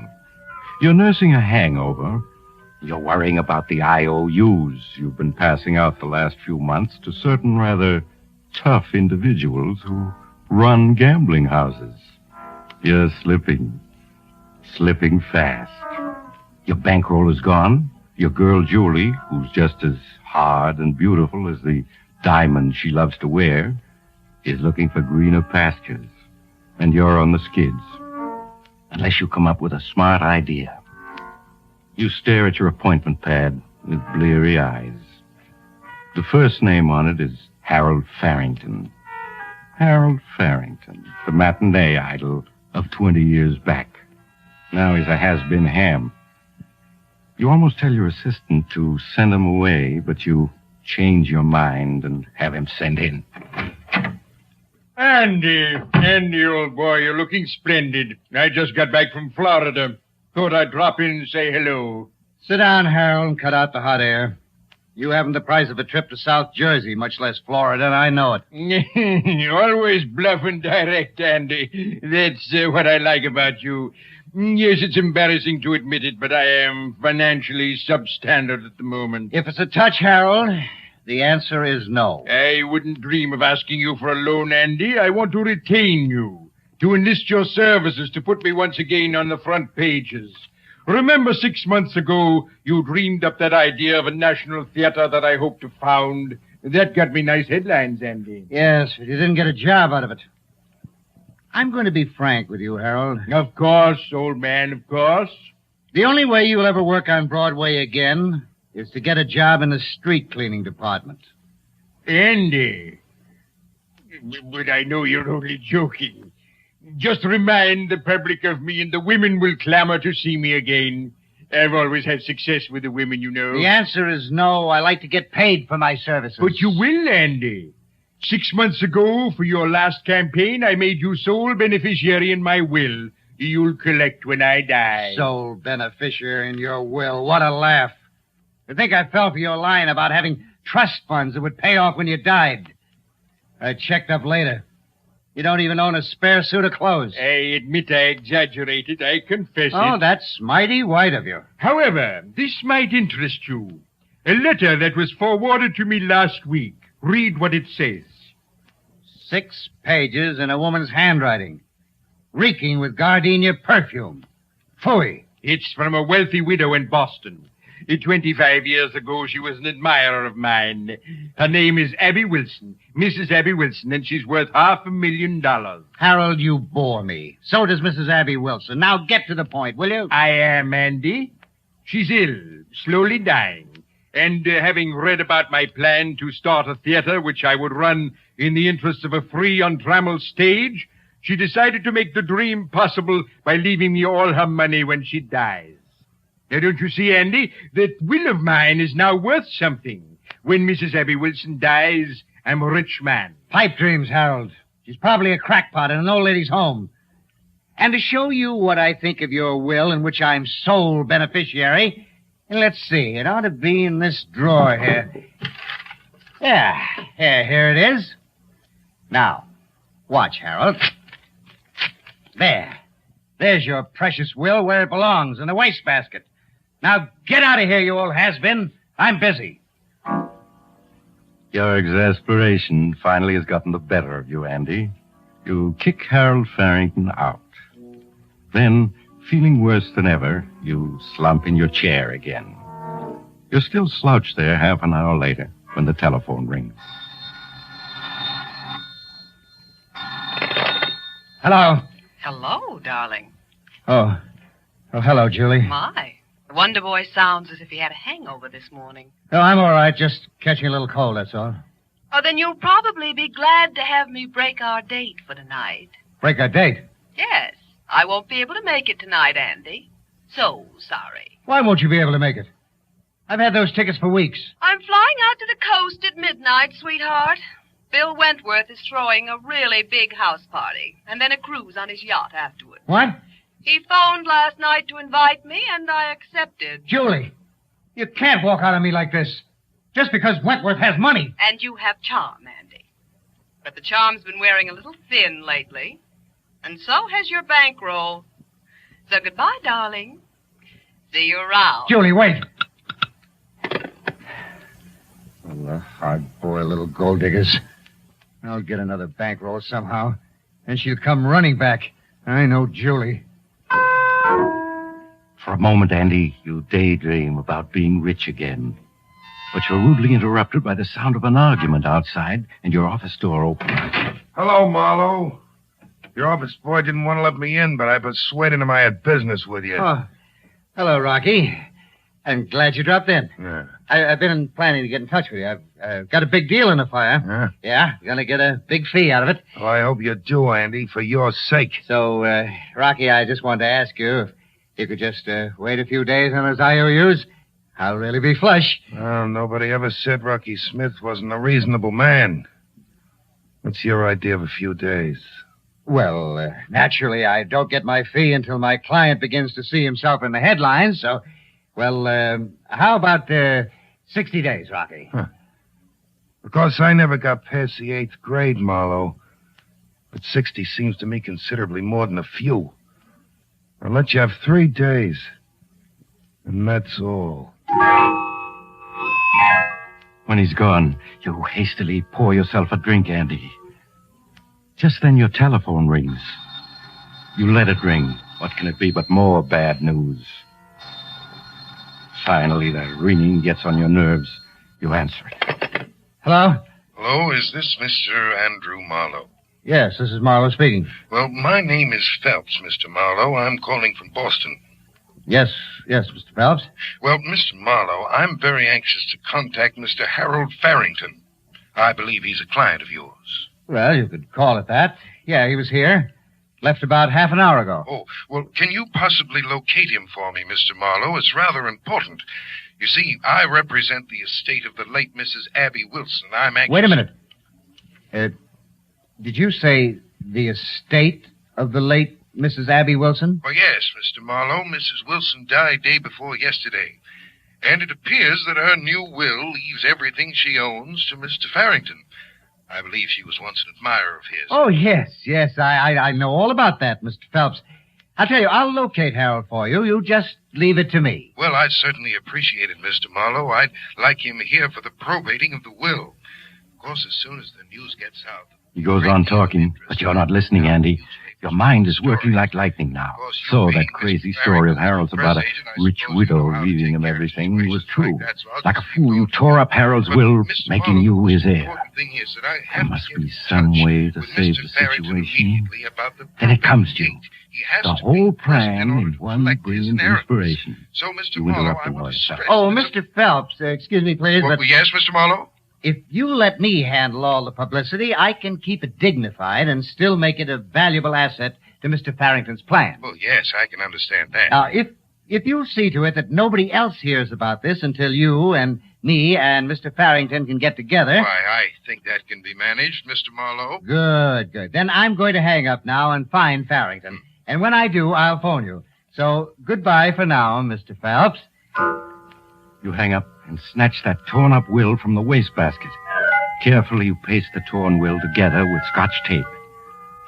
You're nursing a hangover. You're worrying about the IOUs you've been passing out the last few months to certain rather tough individuals who run gambling houses. You're slipping fast. Your bankroll is gone. Your girl, Julie, who's just as hard and beautiful as the diamond she loves to wear, is looking for greener pastures. And you're on the skids. Unless you come up with a smart idea. You stare at your appointment pad with bleary eyes. The first name on it is Harold Farrington. Harold Farrington, the matinee idol of 20 years back. Now he's a has-been ham. You almost tell your assistant to send him away, but you change your mind and have him sent in. Andy, old boy, you're looking splendid. I just got back from Florida. Thought I'd drop in and say hello. Sit down, Harold, and cut out the hot air. You haven't the price of a trip to South Jersey, much less Florida, and I know it. Always bluff and direct, Andy. That's what I like about you. Yes, it's embarrassing to admit it, but I am financially substandard at the moment. If it's a touch, Harold, the answer is no. I wouldn't dream of asking you for a loan, Andy. I want to retain you, to enlist your services to put me once again on the front pages. Remember 6 months ago, you dreamed up that idea of a national theater that I hope to found? That got me nice headlines, Andy. Yes, but you didn't get a job out of it. I'm going to be frank with you, Harold. Of course, old man, of course. The only way you'll ever work on Broadway again is to get a job in the street cleaning department. Andy. But I know you're only joking. Just remind the public of me and the women will clamor to see me again. I've always had success with the women, you know. The answer is no. I like to get paid for my services. But you will, Andy. 6 months ago, for your last campaign, I made you sole beneficiary in my will. You'll collect when I die. Sole beneficiary in your will. What a laugh. I think I fell for your line about having trust funds that would pay off when you died. I checked up later. You don't even own a spare suit of clothes. I admit I exaggerated. I confess it. Oh, that's mighty white of you. However, this might interest you. A letter that was forwarded to me last week. Read what it says. 6 pages in a woman's handwriting. Reeking with gardenia perfume. Phooey. It's from a wealthy widow in Boston. 25 years ago, she was an admirer of mine. Her name is Abby Wilson, Mrs. Abby Wilson, and she's worth $500,000. Harold, you bore me. So does Mrs. Abby Wilson. Now get to the point, will you? I am, Andy. She's ill, slowly dying. And having read about my plan to start a theater which I would run in the interests of a free, untrammeled stage, she decided to make the dream possible by leaving me all her money when she dies. Now, don't you see, Andy, that will of mine is now worth something. When Mrs. Abby Wilson dies, I'm a rich man. Pipe dreams, Harold. She's probably a crackpot in an old lady's home. And to show you what I think of your will, in which I'm sole beneficiary, let's see, it ought to be in this drawer here. Yeah, here it is. Now, watch, Harold. There's your precious will where it belongs, in the wastebasket. Now get out of here, you old has-been. I'm busy. Your exasperation finally has gotten the better of you, Andy. You kick Harold Farrington out. Then, feeling worse than ever, you slump in your chair again. You're still slouched there half an hour later when the telephone rings. Hello. Hello, darling. Oh, hello, Julie. My. The Wonder Boy sounds as if he had a hangover this morning. Oh, I'm all right. Just catching a little cold, that's all. Oh, then you'll probably be glad to have me break our date for tonight. Break our date? Yes. I won't be able to make it tonight, Andy. So sorry. Why won't you be able to make it? I've had those tickets for weeks. I'm flying out to the coast at midnight, sweetheart. Bill Wentworth is throwing a really big house party, and then a cruise on his yacht afterward. What? He phoned last night to invite me, and I accepted. Julie, you can't walk out on me like this. Just because Wentworth has money. And you have charm, Andy. But the charm's been wearing a little thin lately. And so has your bankroll. So goodbye, darling. See you around. Julie, wait. Oh, hard-boiled little gold diggers. I'll get another bankroll somehow. And she'll come running back. I know Julie. For a moment, Andy, you daydream about being rich again. But you're rudely interrupted by the sound of an argument outside and your office door opens. Hello, Marlowe. Your office boy didn't want to let me in, but I persuaded him I had business with you. Oh, hello, Rocky. I'm glad you dropped in. Yeah. I've been planning to get in touch with you. I've got a big deal in the fire. Huh? Yeah, gonna get a big fee out of it. Well, I hope you do, Andy, for your sake. So, Rocky, I just wanted to ask you if you could just wait a few days on those IOUs. I'll really be flush. Well, nobody ever said Rocky Smith wasn't a reasonable man. What's your idea of a few days? Well, naturally, I don't get my fee until my client begins to see himself in the headlines, so... Well, how about 60 days, Rocky? Huh. Of course, I never got past the 8th grade, Marlowe. But 60 seems to me considerably more than a few. I'll let you have 3 days. And that's all. When he's gone, you hastily pour yourself a drink, Andy. Just then your telephone rings. You let it ring. What can it be but more bad news? Finally, that ringing gets on your nerves. You answer it. Hello? Hello, is this Mr. Andrew Marlowe? Yes, this is Marlowe speaking. Well, my name is Phelps, Mr. Marlowe. I'm calling from Boston. Yes, Mr. Phelps. Well, Mr. Marlowe, I'm very anxious to contact Mr. Harold Farrington. I believe he's a client of yours. Well, you could call it that. Yeah, he was here. Left about half an hour ago. Oh, well, can you possibly locate him for me, Mr. Marlowe? It's rather important. You see, I represent the estate of the late Mrs. Abby Wilson. I'm anxious... Wait a minute. Did you say the estate of the late Mrs. Abby Wilson? Oh, yes, Mr. Marlowe. Mrs. Wilson died day before yesterday. And it appears that her new will leaves everything she owns to Mr. Farrington. I believe she was once an admirer of his. Oh, yes. I know all about that, Mr. Phelps. I'll tell you, I'll locate Harold for you. You just leave it to me. Well, I'd certainly appreciate it, Mr. Marlowe. I'd like him here for the probating of the will. Of course, as soon as the news gets out... He goes on talking, but you're not listening, Andy. Your mind is working like lightning now. So that crazy story of Harold's about a rich widow leaving him everything was true. Like a fool, you tore up Harold's will, making you his heir. There must be some way to save the situation. Then it comes to you. The whole plan in one brilliant inspiration. So, Mr. You interrupt the voice. Oh, Mr. Phelps, excuse me, please, but... Yes, Mr. Marlowe? If you let me handle all the publicity, I can keep it dignified and still make it a valuable asset to Mr. Farrington's plan. Well, yes, I can understand that. Now, if you'll see to it that nobody else hears about this until you and me and Mr. Farrington can get together... Why, I think that can be managed, Mr. Marlowe. Good. Then I'm going to hang up now and find Farrington. And when I do, I'll phone you. So, goodbye for now, Mr. Phelps. You hang up and snatch that torn-up will from the wastebasket. Carefully, you paste the torn will together with Scotch tape.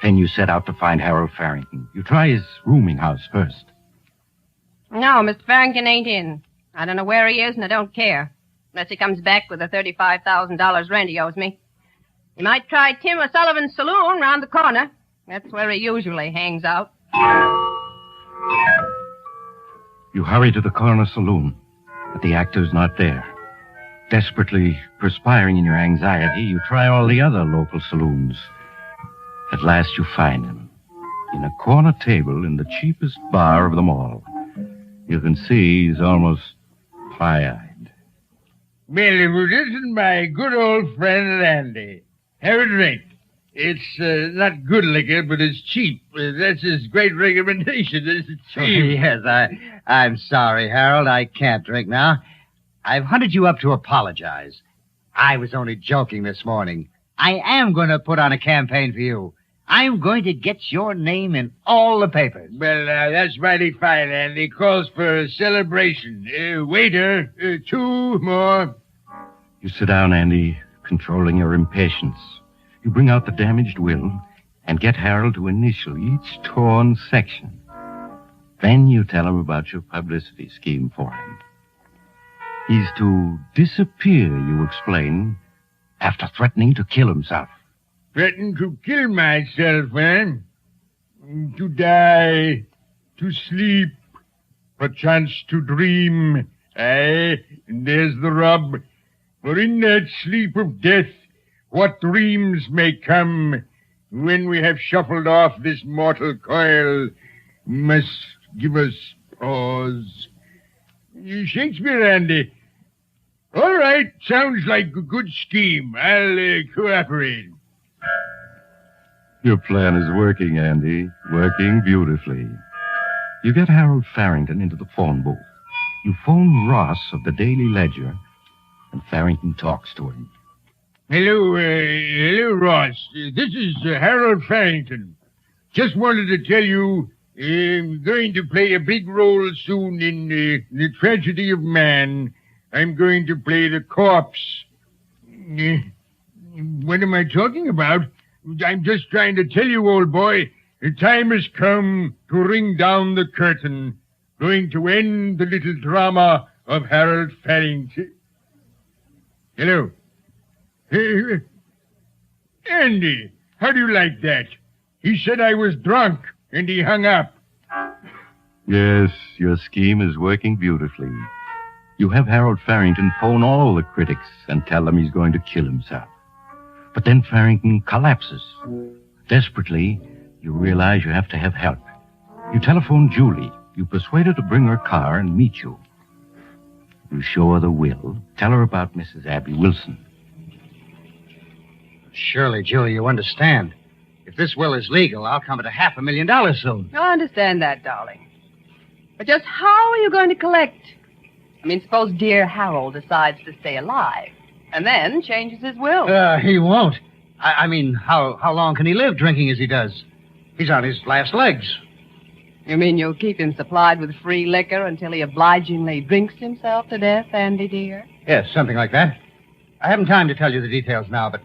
Then you set out to find Harold Farrington. You try his rooming house first. No, Mr. Farrington ain't in. I don't know where he is, and I don't care. Unless he comes back with the $35,000 rent he owes me. You might try Tim O'Sullivan's saloon round the corner. That's where he usually hangs out. You hurry to the corner saloon, but the actor's not there. Desperately perspiring in your anxiety, you try all the other local saloons. At last you find him, in a corner table in the cheapest bar of them all. You can see he's almost pie-eyed. Well, this is my good old friend Andy. Have a drink. It's not good liquor, but it's cheap. That's his great recommendation. It's cheap. Yes, I'm sorry, Harold. I can't drink now. I've hunted you up to apologize. I was only joking this morning. I am going to put on a campaign for you. I'm going to get your name in all the papers. Well, that's mighty fine, Andy. Calls for a celebration. Waiter, 2 more. You sit down, Andy, controlling your impatience. You bring out the damaged will and get Harold to initial each torn section. Then you tell him about your publicity scheme for him. He's to disappear, you explain, after threatening to kill himself. Threaten to kill myself, eh? To die, to sleep, perchance to dream. Aye, and there's the rub. For in that sleep of death, what dreams may come when we have shuffled off this mortal coil must give us pause. Shakespeare, Andy. All right, sounds like a good scheme. I'll cooperate. Your plan is working, Andy. Working beautifully. You get Harold Farrington into the phone booth. You phone Ross of the Daily Ledger, and Farrington talks to him. Hello, Ross. This is Harold Farrington. Just wanted to tell you I'm going to play a big role soon in The Tragedy of Man. I'm going to play the corpse. What am I talking about? I'm just trying to tell you, old boy, the time has come to ring down the curtain. Going to end the little drama of Harold Farrington. Hello. Andy, how do you like that? He said I was drunk, and he hung up. Yes, your scheme is working beautifully. You have Harold Farrington phone all the critics and tell them he's going to kill himself. But then Farrington collapses. Desperately, you realize you have to have help. You telephone Julie. You persuade her to bring her car and meet you. You show her the will. Tell her about Mrs. Abby Wilson. Surely, Julie, you understand. If this will is legal, I'll come at $500,000 soon. I understand that, darling. But just how are you going to collect? I mean, suppose dear Harold decides to stay alive and then changes his will. He won't. I mean, how long can he live drinking as he does? He's on his last legs. You mean you'll keep him supplied with free liquor until he obligingly drinks himself to death, Andy, dear? Yes, something like that. I haven't time to tell you the details now, but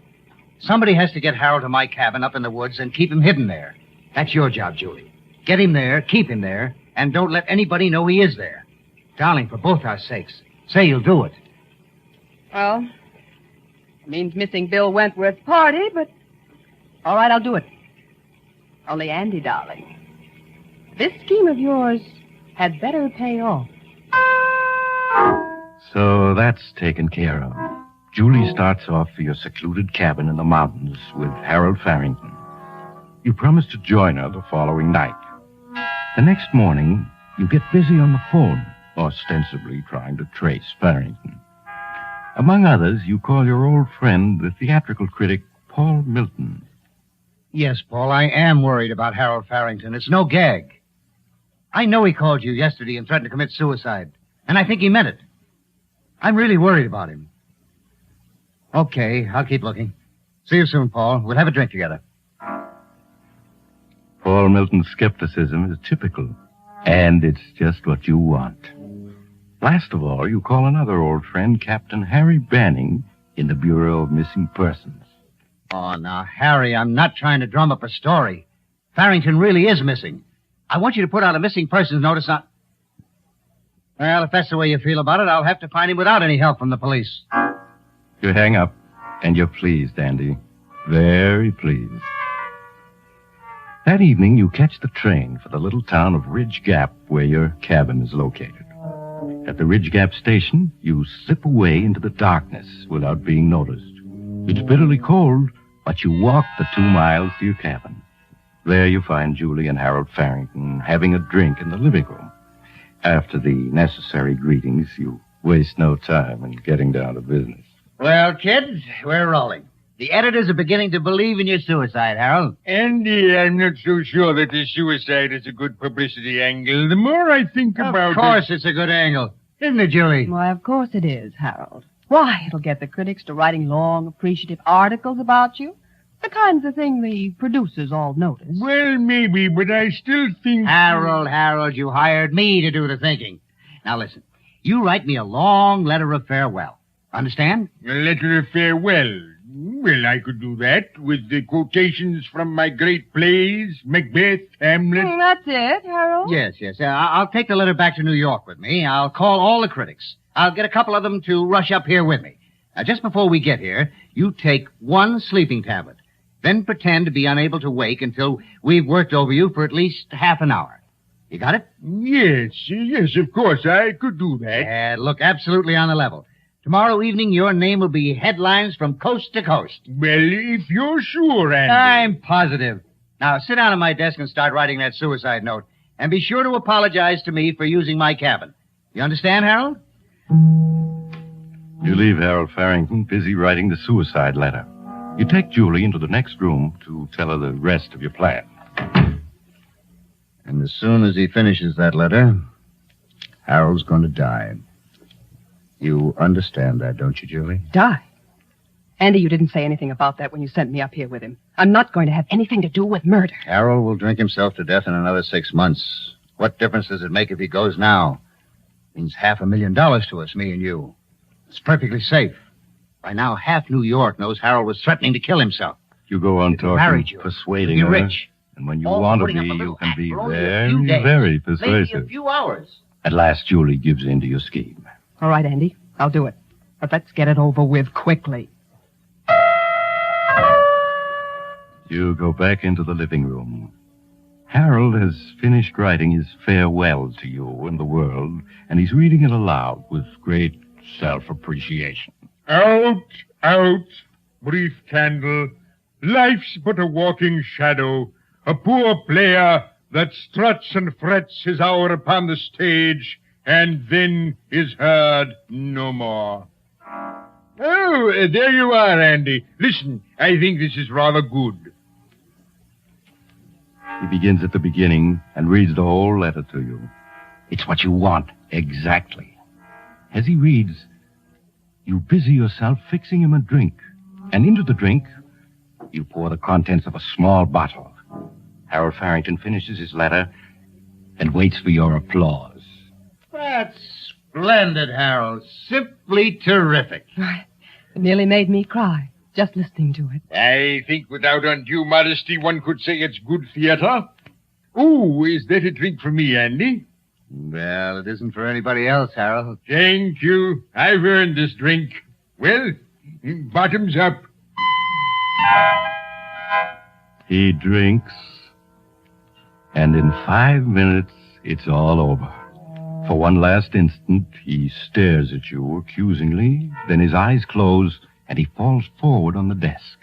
somebody has to get Harold to my cabin up in the woods and keep him hidden there. That's your job, Julie. Get him there, keep him there, and don't let anybody know he is there. Darling, for both our sakes, say you'll do it. Well, it means missing Bill Wentworth's party, but all right, I'll do it. Only, Andy, darling, this scheme of yours had better pay off. So that's taken care of. Julie starts off for your secluded cabin in the mountains with Harold Farrington. You promise to join her the following night. The next morning, you get busy on the phone, ostensibly trying to trace Farrington. Among others, you call your old friend, the theatrical critic, Paul Milton. Yes, Paul, I am worried about Harold Farrington. It's no gag. I know he called you yesterday and threatened to commit suicide, and I think he meant it. I'm really worried about him. Okay, I'll keep looking. See you soon, Paul. We'll have a drink together. Paul Milton's skepticism is typical, and it's just what you want. Last of all, you call another old friend, Captain Harry Banning, in the Bureau of Missing Persons. Oh, now, Harry, I'm not trying to drum up a story. Farrington really is missing. I want you to put out a missing persons notice on... Well, if that's the way you feel about it, I'll have to find him without any help from the police. You hang up, and you're pleased, Andy. Very pleased. That evening, you catch the train for the little town of Ridge Gap, where your cabin is located. At the Ridge Gap station, you slip away into the darkness without being noticed. It's bitterly cold, but you walk the 2 miles to your cabin. There you find Julie and Harold Farrington having a drink in the living room. After the necessary greetings, you waste no time in getting down to business. Well, kids, we're rolling. The editors are beginning to believe in your suicide, Harold. Andy, I'm not so sure that the suicide is a good publicity angle. The more I think about it... Of course it's a good angle. Isn't it, Julie? Why, of course it is, Harold. Why, it'll get the critics to writing long, appreciative articles about you. The kinds of thing the producers all notice. Well, maybe, but I still think... Harold, you hired me to do the thinking. Now, listen. You write me a long letter of farewell. Understand? A letter of farewell. Well, I could do that with the quotations from my great plays, Macbeth, Hamlet. That's it, Harold. Yes. I'll take the letter back to New York with me. I'll call all the critics. I'll get a couple of them to rush up here with me. Now, just before we get here, you take 1 sleeping tablet. Then pretend to be unable to wake until we've worked over you for at least half an hour. You got it? Yes, of course. I could do that. Look absolutely on the level. Tomorrow evening, your name will be headlines from coast to coast. Well, if you're sure, Andy. I'm positive. Now, sit down at my desk and start writing that suicide note. And be sure to apologize to me for using my cabin. You understand, Harold? You leave Harold Farrington busy writing the suicide letter. You take Julie into the next room to tell her the rest of your plan. And as soon as he finishes that letter, Harold's going to die. You understand that, don't you, Julie? Die? Andy, you didn't say anything about that when you sent me up here with him. I'm not going to have anything to do with murder. Harold will drink himself to death in another 6 months. What difference does it make if he goes now? It means $500,000 to us, me and you. It's perfectly safe. By now, half New York knows Harold was threatening to kill himself. You go on talking, persuading you're her. Rich. And when you want to be, you can be very, very persuasive. Maybe a few hours. At last, Julie gives in to your scheme. All right, Andy, I'll do it. But let's get it over with quickly. You go back into the living room. Harold has finished writing his farewell to you and the world, and he's reading it aloud with great self-appreciation. Out, brief candle. Life's but a walking shadow, a poor player that struts and frets his hour upon the stage, and then is heard no more. Oh, there you are, Andy. Listen, I think this is rather good. He begins at the beginning and reads the whole letter to you. It's what you want, exactly. As he reads, you busy yourself fixing him a drink. And into the drink, you pour the contents of a small bottle. Harold Farrington finishes his letter and waits for your applause. That's splendid, Harold. Simply terrific. It nearly made me cry, just listening to it. I think without undue modesty, one could say it's good theater. Oh, is that a drink for me, Andy? Well, it isn't for anybody else, Harold. Thank you. I've earned this drink. Well, bottoms up. He drinks, And in 5 minutes, it's all over. For one last instant, he stares at you accusingly, then his eyes close, and he falls forward on the desk.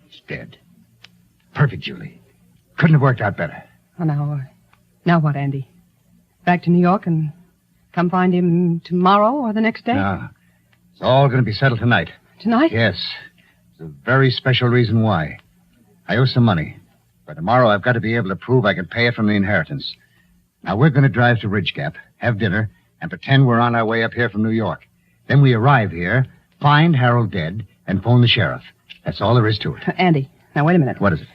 He's dead. Perfect, Julie. Couldn't have worked out better. Oh, now what, Andy? Back to New York and come find him tomorrow or the next day? No. It's all going to be settled tonight. Tonight? Yes. There's a very special reason why. I owe some money. By tomorrow, I've got to be able to prove I can pay it from the inheritance. Now, we're going to drive to Ridge Gap, have dinner, and pretend we're on our way up here from New York. Then we arrive here, find Harold dead, and phone the sheriff. That's all there is to it. Andy, now wait a minute. What is it?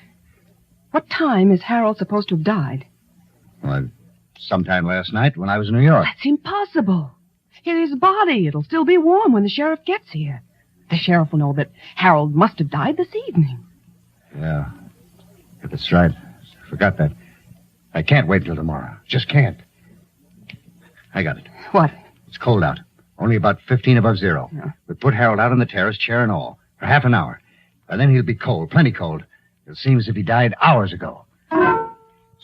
What time is Harold supposed to have died? Well, sometime last night when I was in New York. That's impossible. His body, it'll still be warm when the sheriff gets here. The sheriff will know that Harold must have died this evening. Yeah, if it's right. I forgot that. I can't wait till tomorrow. Just can't. I got it. What? It's cold out. Only about 15 above zero. Yeah. We put Harold out on the terrace, chair and all, for half an hour. By then he'll be cold, plenty cold. It'll seem as if he died hours ago.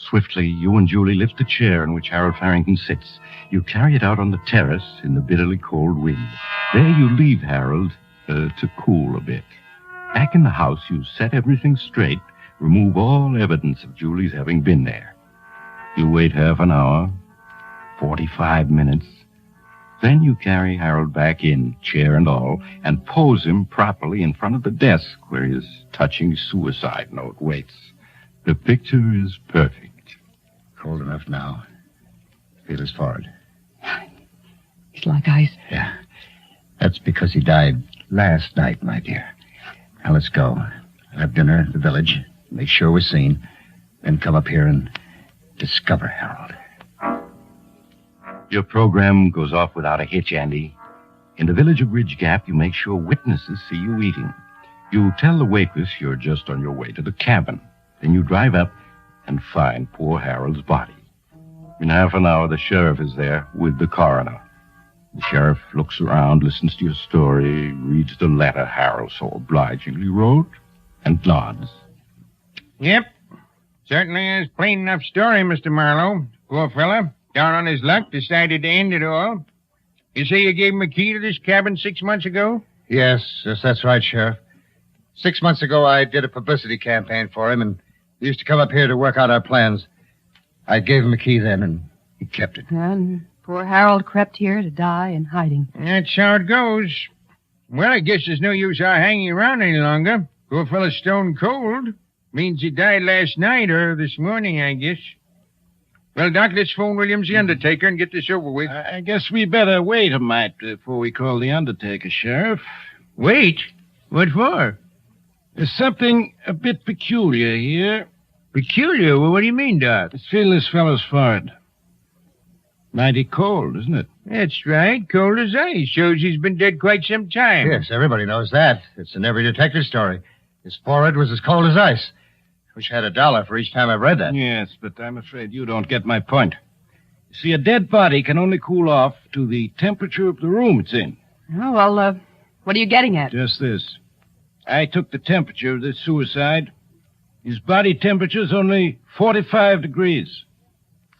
Swiftly, you and Julie lift the chair in which Harold Farrington sits. You carry it out on the terrace in the bitterly cold wind. There you leave Harold to cool a bit. Back in the house, you set everything straight, remove all evidence of Julie's having been there. You wait half an hour, 45 minutes. Then you carry Harold back in, chair and all, and pose him properly in front of the desk where his touching suicide note waits. The picture is perfect. Cold enough now. Feel his forehead. It's like ice. Yeah. That's because he died last night, my dear. Now let's go. Have dinner at the village. Make sure we're seen. Then come up here and discover Harold. Your program goes off without a hitch, Andy. In the village of Ridge Gap, you make sure witnesses see you eating. You tell the waitress you're just on your way to the cabin. Then you drive up and find poor Harold's body. In half an hour, the sheriff is there with the coroner. The sheriff looks around, listens to your story, reads the letter Harold so obligingly wrote, and nods. Yep. Certainly is a plain enough story, Mr. Marlowe. Poor fella, down on his luck, decided to end it all. You say you gave him a key to this cabin 6 months ago? Yes, that's right, Sheriff. 6 months ago, I did a publicity campaign for him, and he used to come up here to work out our plans. I gave him a key then, and he kept it. And poor Harold crept here to die in hiding. That's how it goes. Well, I guess there's no use our hanging around any longer. Poor fella's stone cold. Means he died last night or this morning, I guess. Well, Doc, let's phone Williams, the undertaker, and get this over with. I guess we better wait a mite before we call the undertaker, Sheriff. Wait? What for? There's something a bit peculiar here. Peculiar? Well, what do you mean, Doc? Let's feel this fellow's forehead. Mighty cold, isn't it? That's right. Cold as ice. Shows he's been dead quite some time. Yes, everybody knows that. It's in every detective story. His forehead was as cold as ice. Wish I had $1 for each time I've read that. Yes, but I'm afraid you don't get my point. You see, a dead body can only cool off to the temperature of the room it's in. Oh, well, what are you getting at? Just this. I took the temperature of this suicide. His body temperature's only 45 degrees.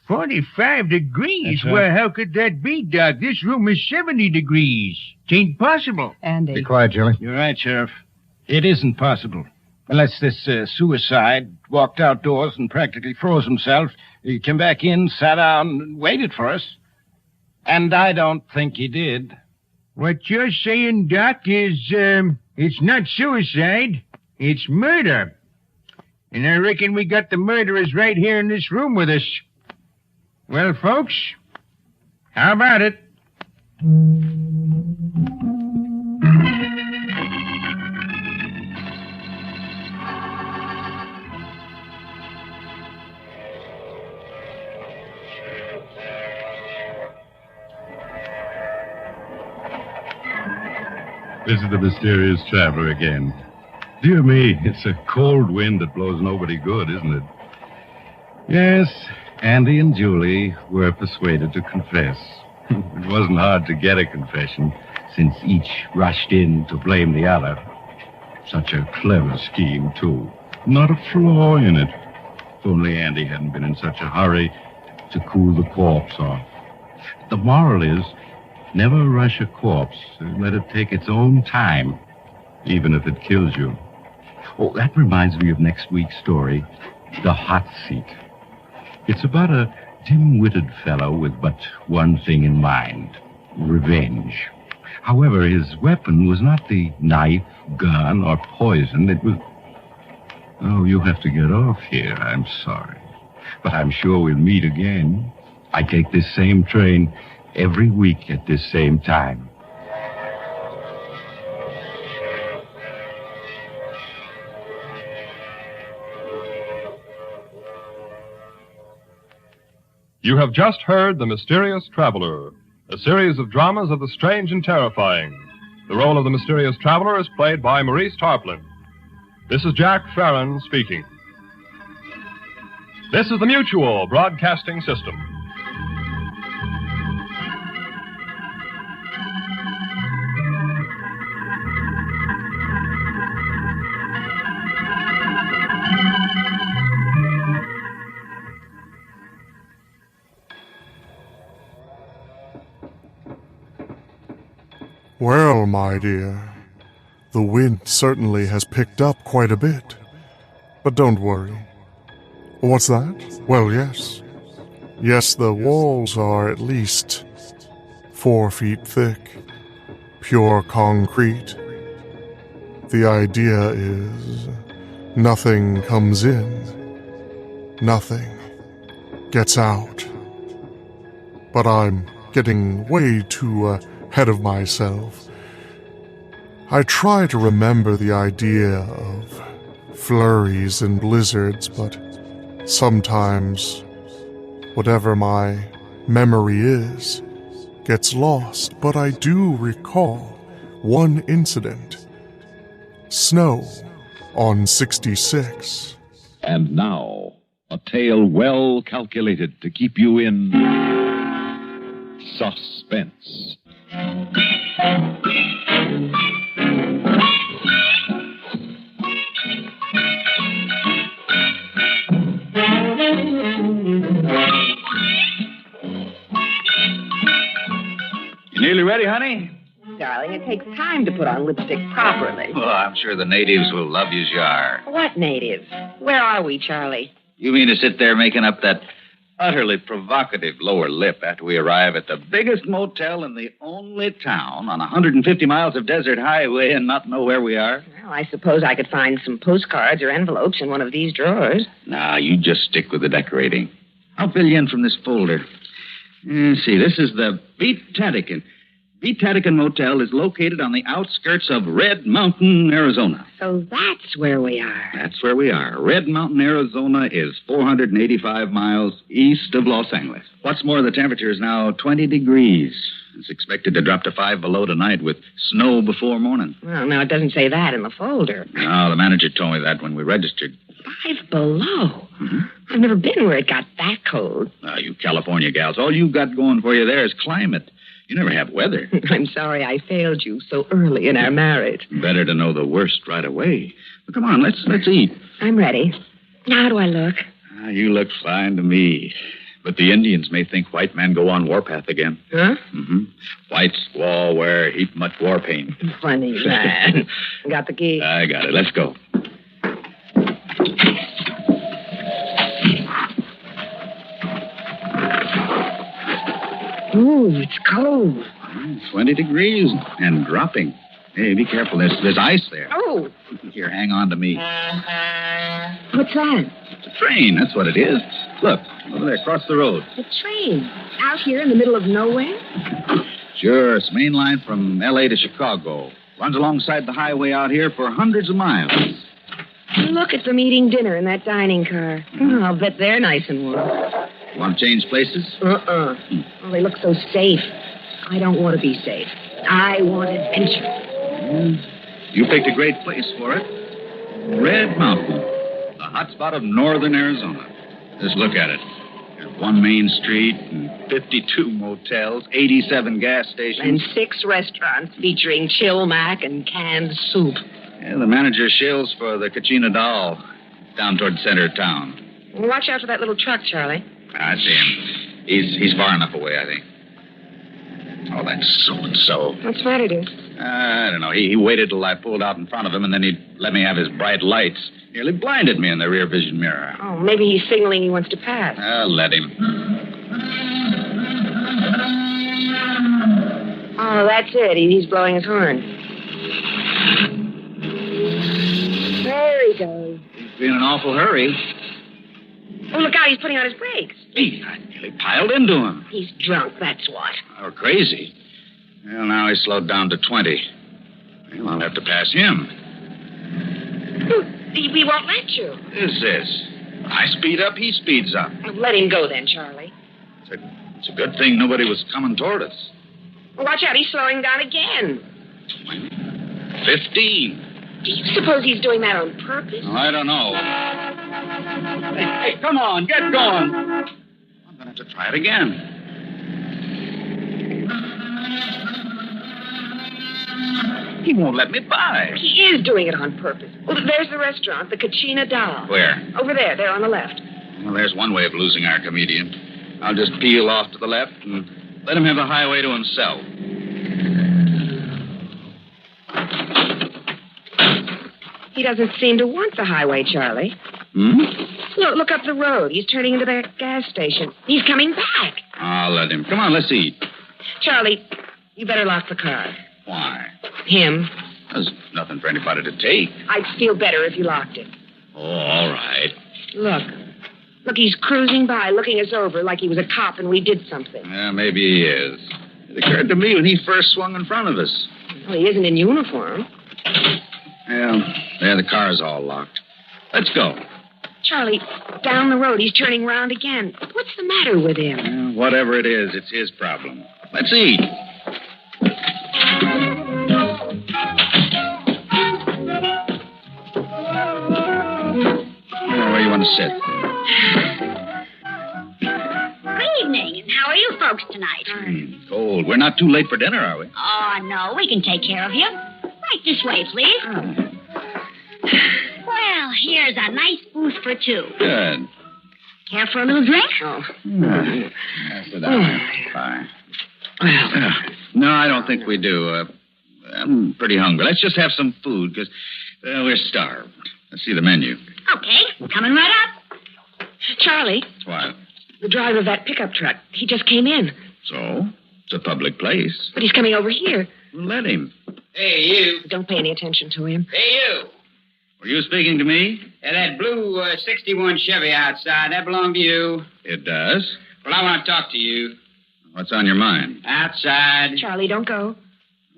45 degrees? Right. Well, how could that be, Doc? This room is 70 degrees. It ain't possible. Andy. Be quiet, Julie. You're right, Sheriff. It isn't possible. Unless this suicide walked outdoors and practically froze himself. He came back in, sat down, and waited for us. And I don't think he did. What you're saying, Doc, is, it's not suicide. It's murder. And I reckon we got the murderers right here in this room with us. Well, folks, how about it? This is the mysterious traveler again. Dear me, it's a cold wind that blows nobody good, isn't it? Yes, Andy and Julie were persuaded to confess. It wasn't hard to get a confession, since each rushed in to blame the other. Such a clever scheme, too. Not a flaw in it. If only Andy hadn't been in such a hurry to cool the corpse off. The moral is, never rush a corpse. Let it take its own time, even if it kills you. Oh, that reminds me of next week's story, The Hot Seat. It's about a dim-witted fellow with but one thing in mind, revenge. However, his weapon was not the knife, gun, or poison. It was... Oh, you have to get off here. I'm sorry. But I'm sure we'll meet again. I take this same train every week at this same time. You have just heard The Mysterious Traveler, a series of dramas of the strange and terrifying. The role of the mysterious traveler is played by Maurice Tarplin. This is Jack Farron speaking. This is the Mutual Broadcasting System. Well, my dear, the wind certainly has picked up quite a bit. But don't worry. What's that? Well, yes. Yes, the walls are at least 4 feet thick. Pure concrete. The idea is nothing comes in. Nothing gets out. But I'm getting way too ahead of myself. I try to remember the idea of flurries and blizzards, but sometimes whatever my memory is gets lost. But I do recall one incident. Snow on 66. And now, a tale well calculated to keep you in suspense. You nearly ready, honey? Darling, it takes time to put on lipstick properly. Well, I'm sure the natives will love you, Jar. What natives? Where are we, Charlie? You mean to sit there making up that utterly provocative lower lip after we arrive at the biggest motel in the only town on 150 miles of desert highway and not know where we are? Well, I suppose I could find some postcards or envelopes in one of these drawers. Nah, you just stick with the decorating. I'll fill you in from this folder. See, this is the Beat Tatican. Beat Tatican Motel is located on the outskirts of Red Mountain, Arizona. So that's where we are. That's where we are. Red Mountain, Arizona is 485 miles east of Los Angeles. What's more, the temperature is now 20 degrees. It's expected to drop to 5 below tonight with snow before morning. Well, now, it doesn't say that in the folder. No, the manager told me that when we registered. 5 below? Mm-hmm. I've never been where it got that cold. You California gals, all you've got going for you there is climate. You never have weather. I'm sorry I failed you so early in our marriage. Better to know the worst right away. But come on, let's eat. I'm ready. Now, how do I look? You look fine to me. But the Indians may think white men go on warpath again. Huh? Mm-hmm. White squaw wear heap much war paint. Funny man. Got the key? I got it. Let's go. Ooh, it's cold. 20 degrees and dropping. Hey, be careful. There's ice there. Oh. Here, hang on to me. What's that? It's a train. That's what it is. Look, over there, across the road. A train? Out here in the middle of nowhere? Sure. It's main line from L.A. to Chicago. Runs alongside the highway out here for hundreds of miles. Look at them eating dinner in that dining car. Oh, I'll bet they're nice and warm. Want to change places? Well, they look so safe. I don't want to be safe. I want adventure. You picked a great place for it. Red Mountain, the hot spot of northern Arizona. Just look at it. There's one main street and 52 motels, 87 gas stations. And 6 restaurants featuring chill mac and canned soup. Yeah, the manager shills for the Kachina Doll down toward the center of town. Watch out for that little truck, Charlie. I see him. He's far enough away, I think. Oh, that's so-and-so. What's the matter, dear? I don't know. He waited till I pulled out in front of him, and then he let me have his bright lights. Nearly blinded me in the rear vision mirror. Oh, maybe he's signaling he wants to pass. Let him. Oh, that's it. He's blowing his horn. There he goes. He's in an awful hurry. Oh, look out. He's putting on his brakes. I nearly piled into him. He's drunk, that's what. Or crazy. Well, now he's slowed down to 20. Well, I'll have to pass him. We won't let you. What is this? I speed up, he speeds up. Let him go then, Charlie. It's a good thing nobody was coming toward us. Well, watch out. He's slowing down again. 15. Do you suppose he's doing that on purpose? Oh, I don't know. Hey, come on, get going. I'm going to have to try it again. He won't let me by. He is doing it on purpose. Well, there's the restaurant, the Kachina Doll. Where? Over there on the left. Well, there's one way of losing our comedian. I'll just peel off to the left and let him have the highway to himself. He doesn't seem to want the highway, Charlie. Look up the road. He's turning into that gas station. He's coming back. I'll let him. Come on, let's eat. Charlie, you better lock the car. Why? Him. There's nothing for anybody to take. I'd feel better if you locked it. Oh, all right. Look, he's cruising by, looking us over like he was a cop and we did something. Yeah, maybe he is. It occurred to me when he first swung in front of us. Well, he isn't in uniform. Yeah, the car's all locked. Let's go. Charlie, down the road, he's turning round again. What's the matter with him? Well, whatever it is, it's his problem. Let's eat. Where you want to sit? Good evening. How are you folks tonight? Cold. We're not too late for dinner, are we? Oh, no, we can take care of you. Right this way, please. Well, here's a nice booth for two. Good. Care for a little drink? Oh. Sit down. Fine. No, I don't think we do. I'm pretty hungry. Let's just have some food, because we're starved. Let's see the menu. Okay, coming right up. Charlie. What? The driver of that pickup truck. He just came in. So? It's a public place. But he's coming over here. Let him. Hey, you. Don't pay any attention to him. Hey, you. Were you speaking to me? Yeah, that blue 61 Chevy outside, that belonged to you? It does. Well, I want to talk to you. What's on your mind? Outside. Charlie, don't go.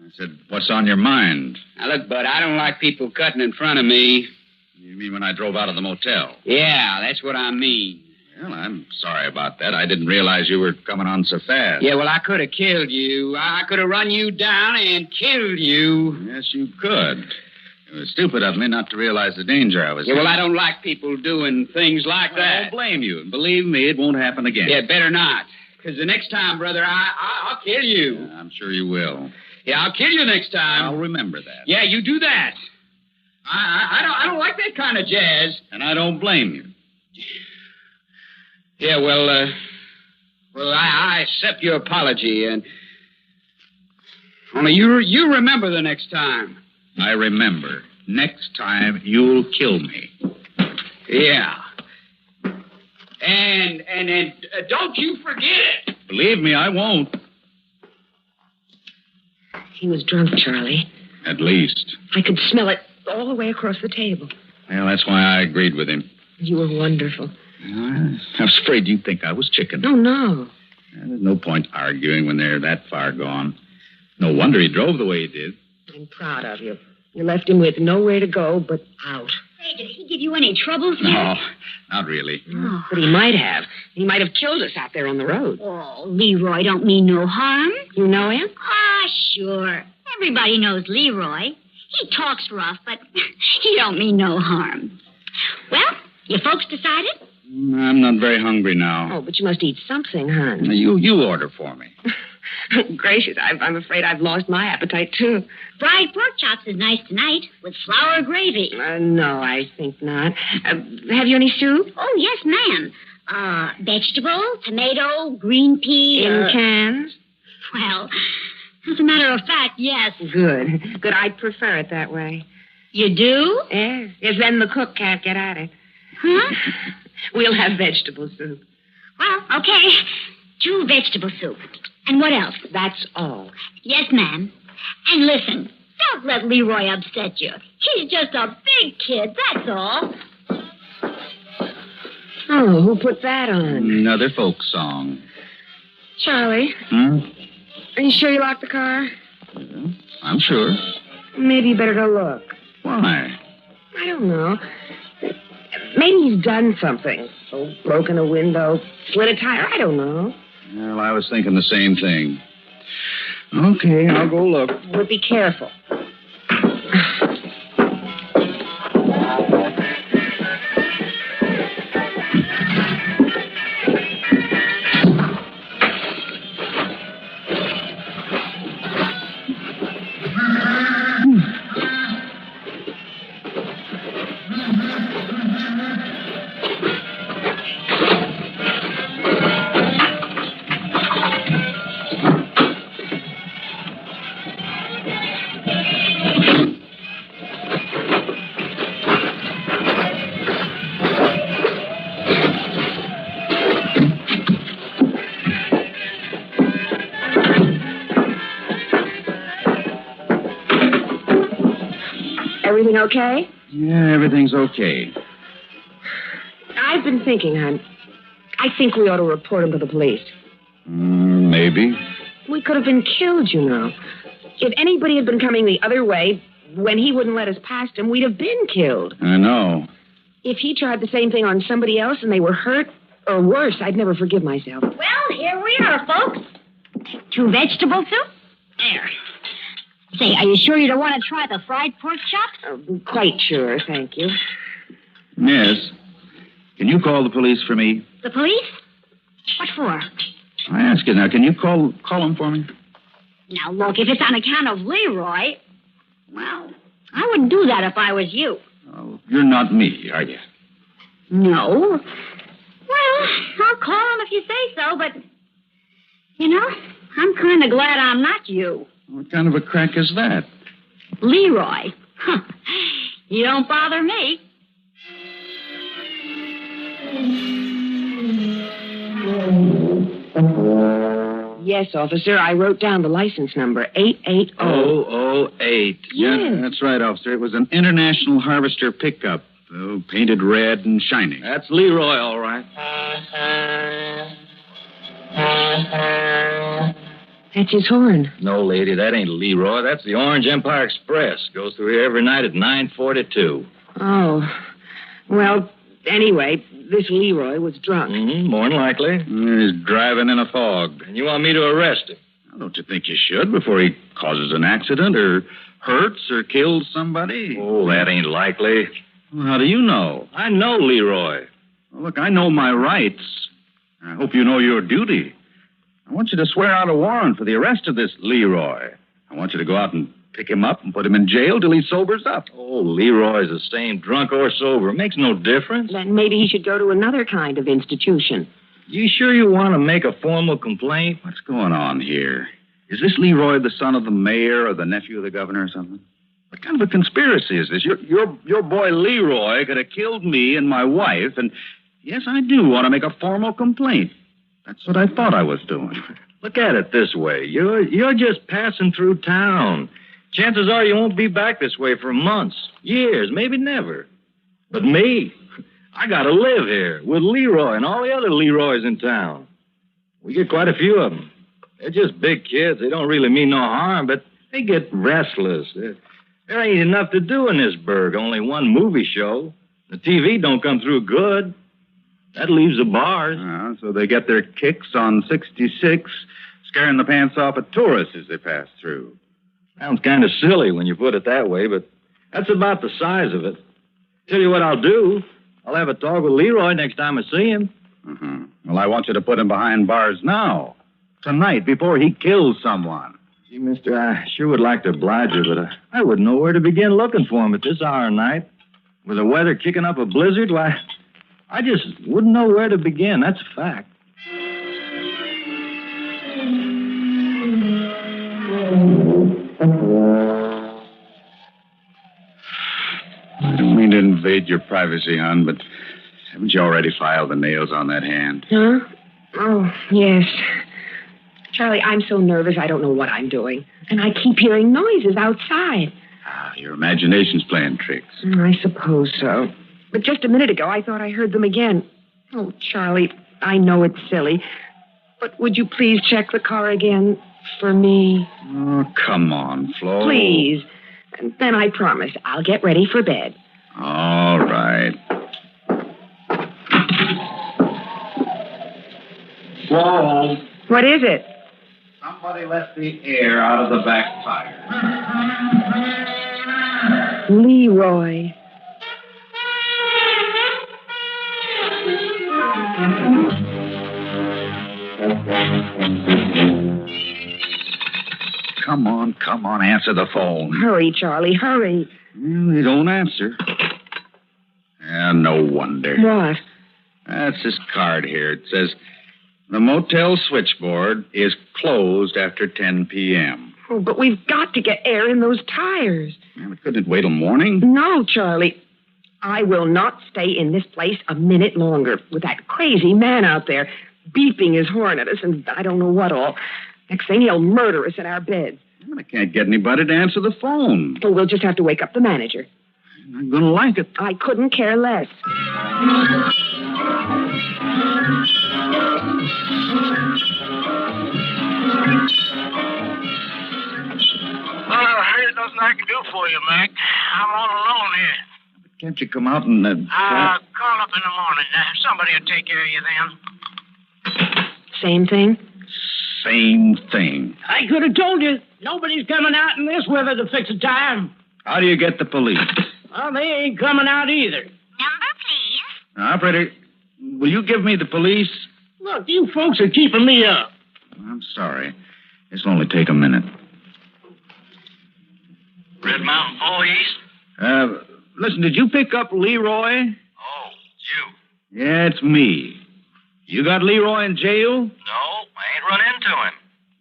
I said, what's on your mind? Now, look, Bud, I don't like people cutting in front of me. You mean when I drove out of the motel? Yeah, that's what I mean. Well, I'm sorry about that. I didn't realize you were coming on so fast. Yeah, well, I could have killed you. I could have run you down and killed you. Yes, you could. It was stupid of me not to realize the danger I was in. Yeah, well, I don't like people doing things like that. I don't blame you. And believe me, it won't happen again. Yeah, better not. Because the next time, brother, I'll kill you. Yeah, I'm sure you will. Yeah, I'll kill you next time. I'll remember that. Yeah, you do that. I don't like that kind of jazz. And I don't blame you. Yeah, well, I accept your apology, and only you remember the next time. I remember. Next time, you'll kill me. Yeah. And don't you forget it. Believe me, I won't. He was drunk, Charlie. At least. I could smell it all the way across the table. Well, that's why I agreed with him. You were wonderful. I was afraid you'd think I was chicken. Oh, no. There's no point arguing when they're that far gone. No wonder he drove the way he did. I'm proud of you. You left him with nowhere to go but out. Hey, did he give you any trouble, sir? No, not really. Oh. But he might have. He might have killed us out there on the road. Oh, Leroy don't mean no harm. You know him? Ah, sure. Everybody knows Leroy. He talks rough, but he don't mean no harm. Well, you folks decided? I'm not very hungry now. Oh, but you must eat something, hon. You order for me. Gracious, I'm afraid I've lost my appetite, too. Fried pork chops is nice tonight with flour gravy. No, I think not. Have you any soup? Oh, yes, ma'am. Vegetable, tomato, green pea. In cans? Well, as a matter of fact, yes. Good. I'd prefer it that way. You do? Yes. Yes, then the cook can't get at it. Huh? We'll have vegetable soup. Well, okay. 2 vegetable soup. And what else? That's all. Yes, ma'am. And listen, don't let Leroy upset you. He's just a big kid, that's all. Oh, who put that on? Another folk song. Charlie. Are you sure you locked the car? I'm sure. Maybe you better go look. Why? I don't know. Maybe he's done something. Oh, broken a window, split a tire, I don't know. Well, I was thinking the same thing. Okay, I'll go look. But be careful. Everything okay? Yeah, everything's okay. I've been thinking, hon. I think we ought to report him to the police. Maybe. We could have been killed, you know. If anybody had been coming the other way, when he wouldn't let us past him, we'd have been killed. I know. If he tried the same thing on somebody else and they were hurt, or worse, I'd never forgive myself. Well, here we are, folks. 2 vegetable soup? There. Say, are you sure you don't want to try the fried pork chops? Quite sure, thank you. Yes. Can you call the police for me? The police? What for? I ask you now, can you call them for me? Now, look, if it's on account of Leroy, well, I wouldn't do that if I was you. Oh, you're not me, are you? No. Well, I'll call him if you say so, but, you know, I'm kind of glad I'm not you. What kind of a crack is that? Leroy. You don't bother me. Yes, officer, I wrote down the license number, 88008. Yeah, that's right, officer. It was an International Harvester pickup, painted red and shining. That's Leroy, all right. That's his horn. No, lady, that ain't Leroy. That's the Orange Empire Express. Goes through here every night at 9:42. Oh. Well, anyway, this Leroy was drunk. More than likely. He's driving in a fog. And you want me to arrest him? Don't you think you should before he causes an accident or hurts or kills somebody? Oh, that ain't likely. Well, how do you know? I know Leroy. Well, look, I know my rights. I hope you know your duty. I want you to swear out a warrant for the arrest of this Leroy. I want you to go out and pick him up and put him in jail till he sobers up. Oh, Leroy's the same, drunk or sober. Makes no difference. Then maybe he should go to another kind of institution. You sure you want to make a formal complaint? What's going on here? Is this Leroy the son of the mayor or the nephew of the governor or something? What kind of a conspiracy is this? Your boy Leroy could have killed me and my wife, and yes, I do want to make a formal complaint. That's what I thought I was doing. Look at it this way. You're just passing through town. Chances are you won't be back this way for months, years, maybe never. But me, I got to live here with Leroy and all the other Leroys in town. We get quite a few of them. They're just big kids. They don't really mean no harm, but they get restless. There ain't enough to do in this burg. Only one movie show. The TV don't come through good. That leaves the bars. So they get their kicks on 66, scaring the pants off of tourists as they pass through. Sounds kind of silly when you put it that way, but that's about the size of it. Tell you what I'll do. I'll have a talk with Leroy next time I see him. Well, I want you to put him behind bars now. Tonight, before he kills someone. Gee, mister, I sure would like to oblige you, but I wouldn't know where to begin looking for him at this hour of night. With the weather kicking up a blizzard, why, I just wouldn't know where to begin. That's a fact. I don't mean to invade your privacy, hon, but haven't you already filed the nails on that hand? Huh? Oh, yes. Charlie, I'm so nervous I don't know what I'm doing. And I keep hearing noises outside. Your imagination's playing tricks. I suppose so. But just a minute ago, I thought I heard them again. Oh, Charlie, I know it's silly. But would you please check the car again for me? Oh, come on, Flo. Please. And then I promise I'll get ready for bed. All right. Flo. What is it? Somebody let the air out of the back tire. Leroy. Come on, answer the phone. Hurry, Charlie, hurry. They don't answer. Yeah, no wonder. What? That's this card here. It says, the motel switchboard is closed after 10 p.m. Oh, but we've got to get air in those tires. Yeah, but couldn't it wait till morning? No, Charlie. I will not stay in this place a minute longer with that crazy man out there beeping his horn at us and I don't know what all. Next thing, he'll murder us in our beds. Well, I can't get anybody to answer the phone. Oh, we'll just have to wake up the manager. I'm going to like it. I couldn't care less. There's nothing I can do for you, Mac. I'm all alone here. Can't you come out and... Call up in the morning. Somebody will take care of you then. Same thing? Same thing. I could have told you. Nobody's coming out in this weather to fix a tire. How do you get the police? Well, they ain't coming out either. Number, please. Now, operator, will you give me the police? Look, you folks are keeping me up. I'm sorry. This'll only take a minute. Red Mountain Police? Listen, did you pick up Leroy? Oh, you. Yeah, it's me. You got Leroy in jail? No, I ain't run into him.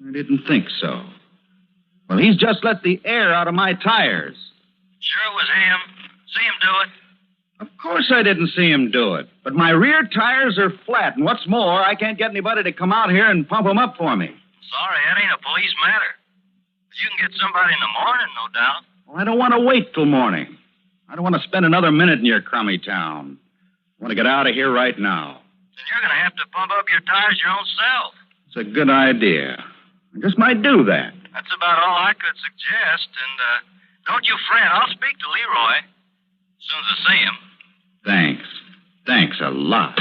I didn't think so. Well, he's just let the air out of my tires. Sure was him. See him do it? Of course I didn't see him do it. But my rear tires are flat, and what's more, I can't get anybody to come out here and pump them up for me. Sorry, that ain't a police matter. You can get somebody in the morning, no doubt. Well, I don't want to wait till morning. I don't want to spend another minute in your crummy town. I want to get out of here right now. Then you're going to have to pump up your tires your own self. It's a good idea. I just might do that. That's about all I could suggest. And don't you fret. I'll speak to Leroy as soon as I see him. Thanks. Thanks a lot.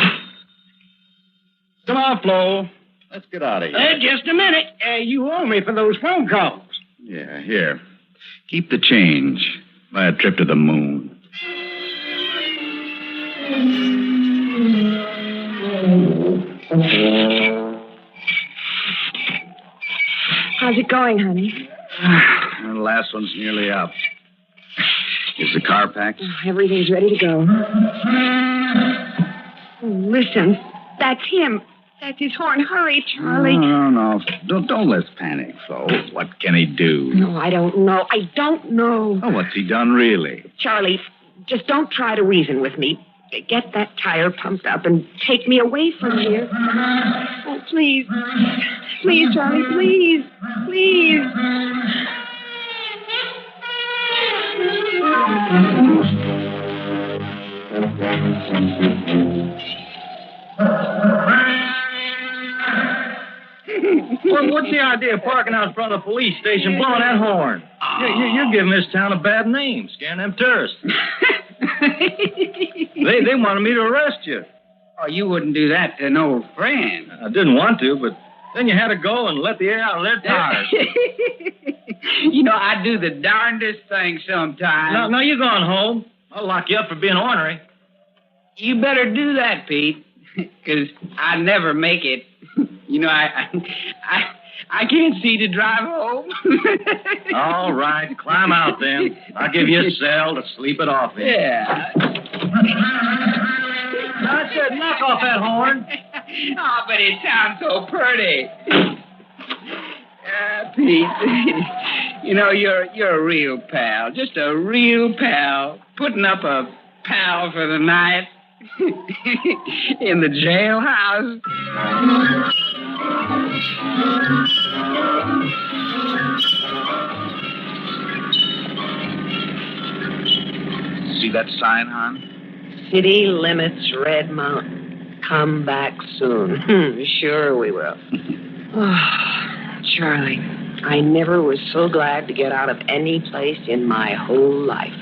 Come on, Flo. Let's get out of here. Just a minute. You owe me for those phone calls. Yeah, here. Keep the change. Buy a trip to the moon. How's it going, honey? The last one's nearly up. Is the car packed? Oh, everything's ready to go. Oh, listen, that's him. That's his horn. Hurry, Charlie. No. Don't let's panic, Flo. What can he do? No, I don't know. I don't know. Oh, what's he done, really? Charlie, just don't try to reason with me. Get that tire pumped up and take me away from here. Oh, please. Please, Charlie, please. Please. Well, what's the idea of parking out in front of the police station blowing that horn? You're giving this town a bad name, scaring them tourists. They wanted me to arrest you. Oh, you wouldn't do that to an old friend. I didn't want to, but then you had to go and let the air out of their tires. You know, I do the darndest thing sometimes. No, you're going home. I'll lock you up for being ornery. You better do that, Pete, because I never make it. You know, I can't see to drive home. All right, climb out then. I'll give you a cell to sleep it off in. Yeah. That's it. Knock off that horn. Oh, but it sounds so pretty. Pete, you know, you're a real pal. Just a real pal. Putting up a pal for the night in the jailhouse. See that sign, hon? City limits Red Mountain. Come back soon. Sure we will. Oh, Charlie, I never was so glad to get out of any place in my whole life.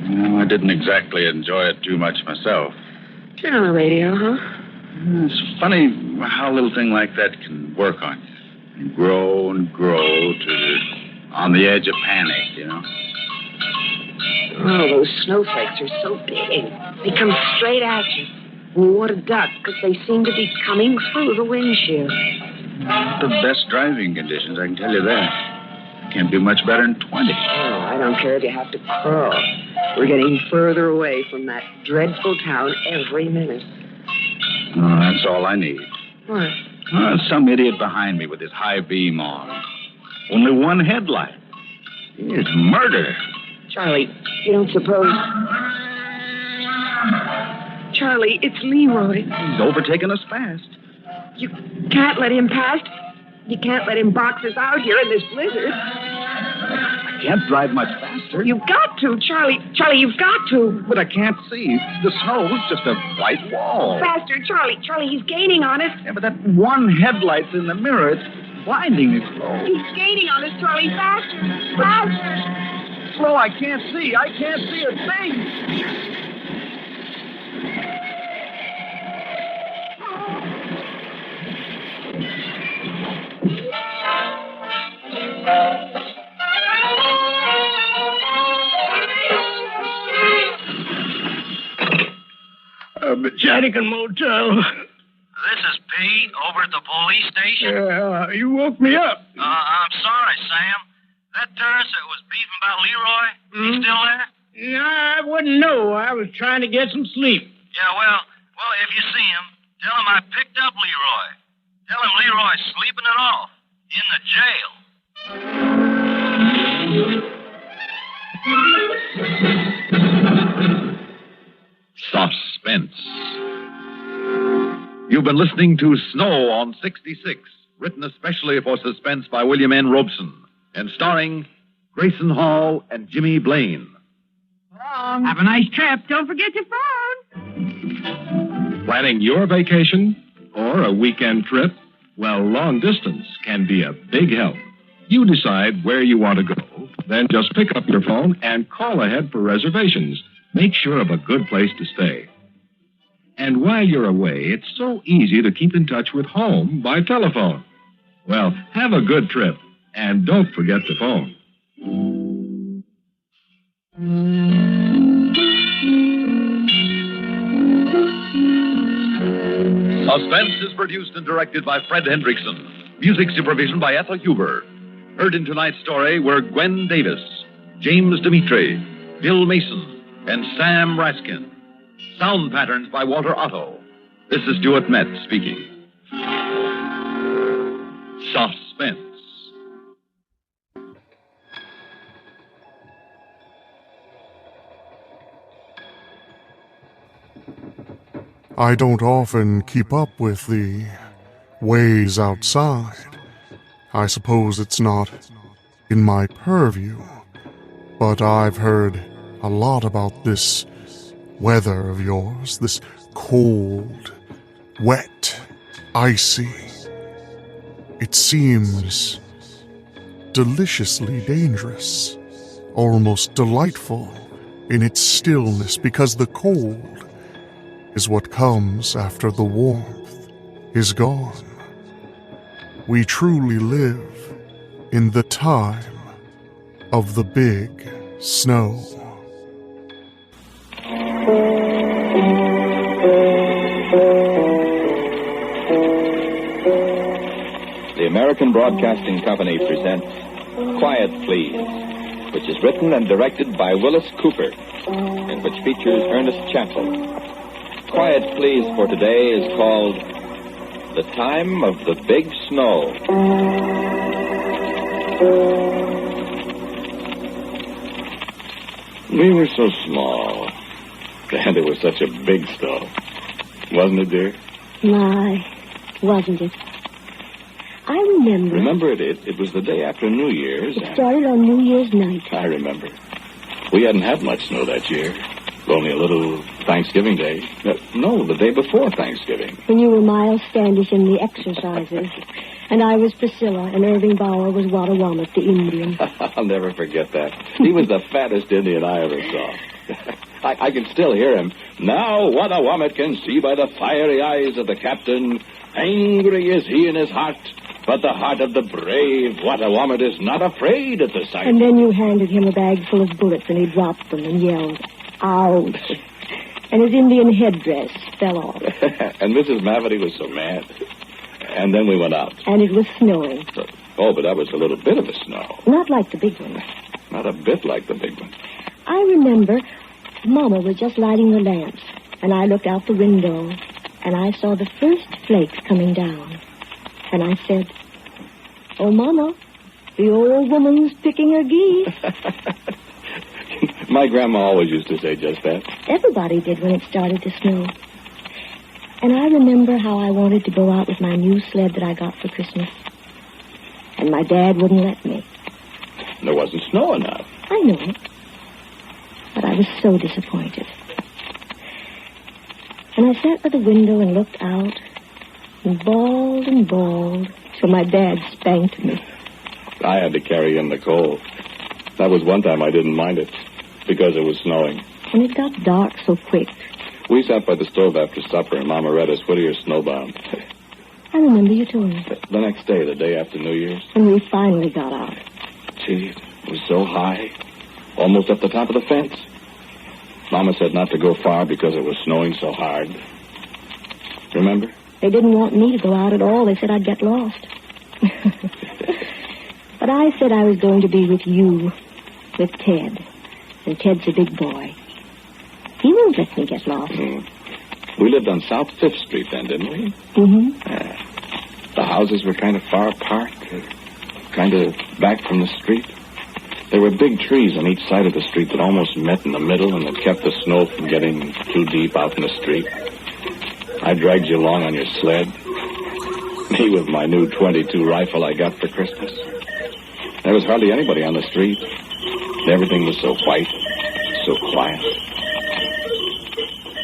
Well, I didn't exactly enjoy it too much myself. Turn on the radio, huh? It's funny how a little thing like that can work on you. You grow and grow on the edge of panic, you know. Oh, those snowflakes are so big. They come straight at you. You want to duck because they seem to be coming through the windshield. The best driving conditions, I can tell you that. Can't do much better than 20. Oh, I don't care if you have to crawl. We're getting further away from that dreadful town every minute. Oh, that's all I need. What? Some idiot behind me with his high beam on. Only one headlight. It's murder. Charlie, you don't suppose... Charlie, it's Leroy. He's overtaken us fast. You can't let him past. You can't let him box us out here in this blizzard. I can't drive much faster. You've got to, Charlie. Charlie, you've got to. But I can't see. The snow's just a white wall. Faster, Charlie. Charlie, he's gaining on us. Yeah, but that one headlight's in the mirror. It's blinding me slow. He's gaining on us, Charlie. Faster. Faster. Slow, I can't see. I can't see a thing. Janigan Motel. This is Pete over at the police station. You woke me up. I'm sorry, Sam. That tourist that was beefing about Leroy, he still there? No, I wouldn't know. I was trying to get some sleep. Yeah, well, if you see him, tell him I picked up Leroy. Tell him Leroy's sleeping it off in the jail. Suspense. You've been listening to Snow on 66, written especially for Suspense by William N. Robeson, and starring Grayson Hall and Jimmy Blaine. Have a nice trip. Don't forget your phone. Planning your vacation or a weekend trip? Well, long distance can be a big help. You decide where you want to go, then just pick up your phone and call ahead for reservations. Make sure of a good place to stay. And while you're away, it's so easy to keep in touch with home by telephone. Well, have a good trip, and don't forget the phone. Suspense is produced and directed by Fred Hendrickson. Music supervision by Ethel Huber. Heard in tonight's story were Gwen Davis, James Dimitri, Bill Mason, and Sam Raskin. Sound patterns by Walter Otto. This is Stuart Metz speaking. Suspense. I don't often keep up with the ways outside. I suppose it's not in my purview, but I've heard a lot about this weather of yours, this cold, wet, icy. It seems deliciously dangerous, almost delightful in its stillness, because the cold is what comes after the warmth is gone. We truly live in the time of the big snow. American Broadcasting Company presents Quiet Please, which is written and directed by Willis Cooper, and which features Ernest Chappell. Quiet Please for today is called The Time of the Big Snow. We were so small, and it was such a big snow. Wasn't it, dear? My, wasn't it? I remember. Remember it? It was the day after New Year's. It started on New Year's night. I remember. We hadn't had much snow that year. Only a little Thanksgiving Day. No, the day before Thanksgiving. When you were Miles Standish in the exercises. And I was Priscilla, and Irving Bauer was Wattawamat, the Indian. I'll never forget that. He was the fattest Indian I ever saw. I can still hear him. Now Wattawamat can see by the fiery eyes of the captain. Angry is he in his heart, but the heart of the brave Wattawamat is not afraid at the sight. And then you handed him a bag full of bullets, and he dropped them and yelled, ouch. And his Indian headdress fell off. And Mrs. Mavity was so mad. And then we went out. And it was snowing. Oh, but that was a little bit of a snow. Not like the big one. Not a bit like the big one. I remember Mama was just lighting the lamps, and I looked out the window, and I saw the first flakes coming down. And I said, oh, Mama, the old woman's picking her geese. My grandma always used to say just that. Everybody did when it started to snow. And I remember how I wanted to go out with my new sled that I got for Christmas. And my dad wouldn't let me. There wasn't snow enough. I know. But I was so disappointed. And I sat by the window and looked out and bawled till my dad spanked me. I had to carry in the coal. That was one time I didn't mind it because it was snowing. And it got dark so quick. We sat by the stove after supper, and Mama read us Whittier's Snowbound. I remember you told me. The next day, the day after New Year's. When we finally got out. Gee, it was so high. Almost up the top of the fence. Mama said not to go far because it was snowing so hard. Remember? They didn't want me to go out at all. They said I'd get lost. But I said I was going to be with you, with Ted. And Ted's a big boy. He won't let me get lost. We lived on South 5th Street then, didn't we? Mm-hmm. The houses were kind of far apart, kind of back from the street. There were big trees on each side of the street that almost met in the middle and that kept the snow from getting too deep out in the street. I dragged you along on your sled. Me with my new .22 rifle I got for Christmas. There was hardly anybody on the street. Everything was so white, so quiet.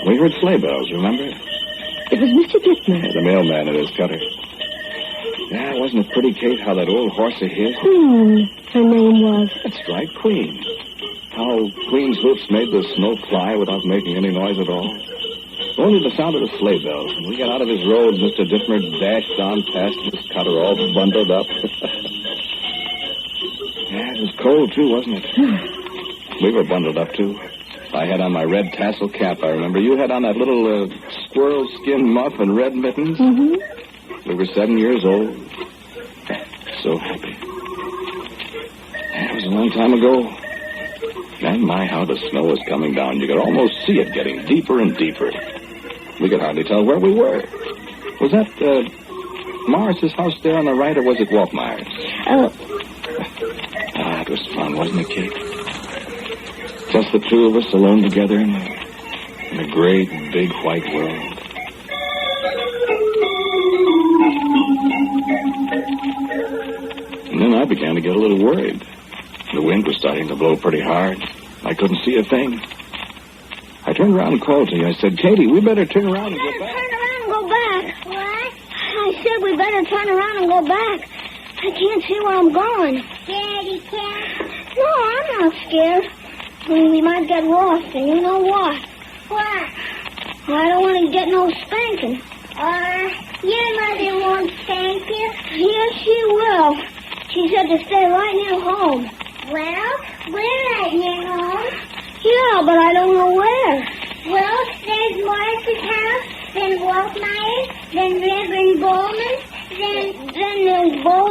We heard sleigh bells, remember? It was Mr. Dittmer. The mailman and his cutter. Yeah, wasn't it pretty, Kate, how that old horse of his... Her name was... That's right, Queen. How Queen's hoofs made the snow fly without making any noise at all. Only the sound of the sleigh bells. When we got out of his road, Mr. Dittmer dashed on past his cutter all bundled up. Yeah, it was cold, too, wasn't it? We were bundled up, too. I had on my red tassel cap, I remember. You had on that little squirrel skin muff and red mittens. Mm-hmm. We were 7 years old. So happy. That was a long time ago. And my, how the snow was coming down. You could almost see it getting deeper and deeper. We could hardly tell where we were. Was that Morris's house there on the right, or was it Waltmeyer's? It was fun, wasn't it, Kate? Just the two of us alone together in a great, big, white world. And then I began to get a little worried. The wind was starting to blow pretty hard. I couldn't see a thing. I turned around and called to you. I said, Katie, we better turn around and go back. Turn around and go back. What? I said we better turn around and go back. I can't see where I'm going. Scaredy cat? No, I'm not scared. We might get lost, and you know what? What? I don't want to get no spanking. Your mother won't spank you. Yes, she will. She said to stay right near home. Well, we're right near home. Yeah, but I don't know where. Well, there's Morris's house, then Waltmeyer's, then Reverend Bowman's, then there's Bo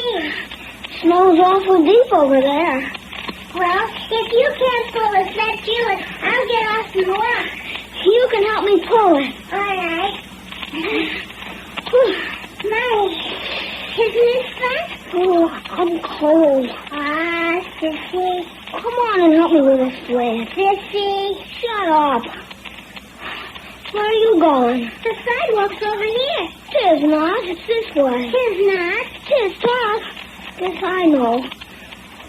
here. Snow's awful deep over there. Well, if you can't pull it, let's do it. I'll get off the rock. You can help me pull it. All right. Nice. Isn't it fun? Oh, I'm cold. Sissy. Come on and help me with this sled. Sissy. Shut up. Where are you going? The sidewalk's over here. 'Tis not. It's this way. 'Tis not. 'Tis tough. Yes, I know.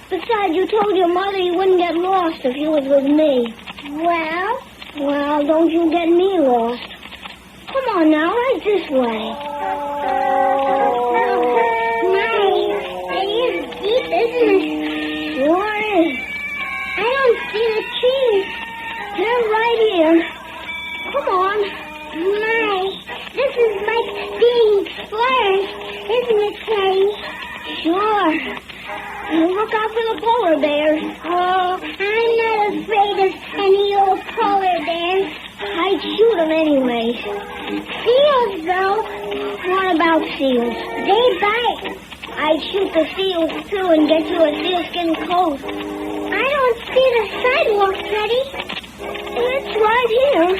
Besides, you told your mother you wouldn't get lost if you was with me. Well, don't you get me lost. Come on now, right this way. Nice. It is deep, isn't it? Sure is. I don't see the trees. They're right here. Come on. Nice. This is like being explored, isn't it, Teddy? Sure. Look out for the polar bears. Oh, I'm not afraid of any old polar bears. I'd shoot them anyways. Seals, though. What about seals? They bite. I'd shoot the seals, too, and get you a sealskin coat. I don't see the sidewalk, Teddy. It's right here.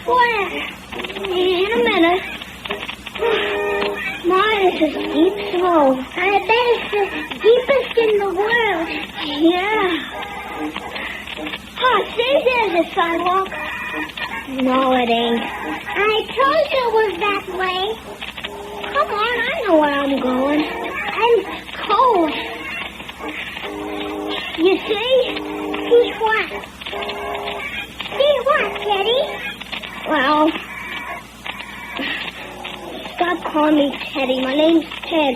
Where? In a minute. My, this is deep snow. I bet it's the deepest in the world. Yeah. Oh, see, there's a sidewalk. No, it ain't. I told you it was that way. Come on, I know where I'm going. I'm cold. You see? See what? See what, Teddy? Well... Stop calling me Teddy. My name's Ted.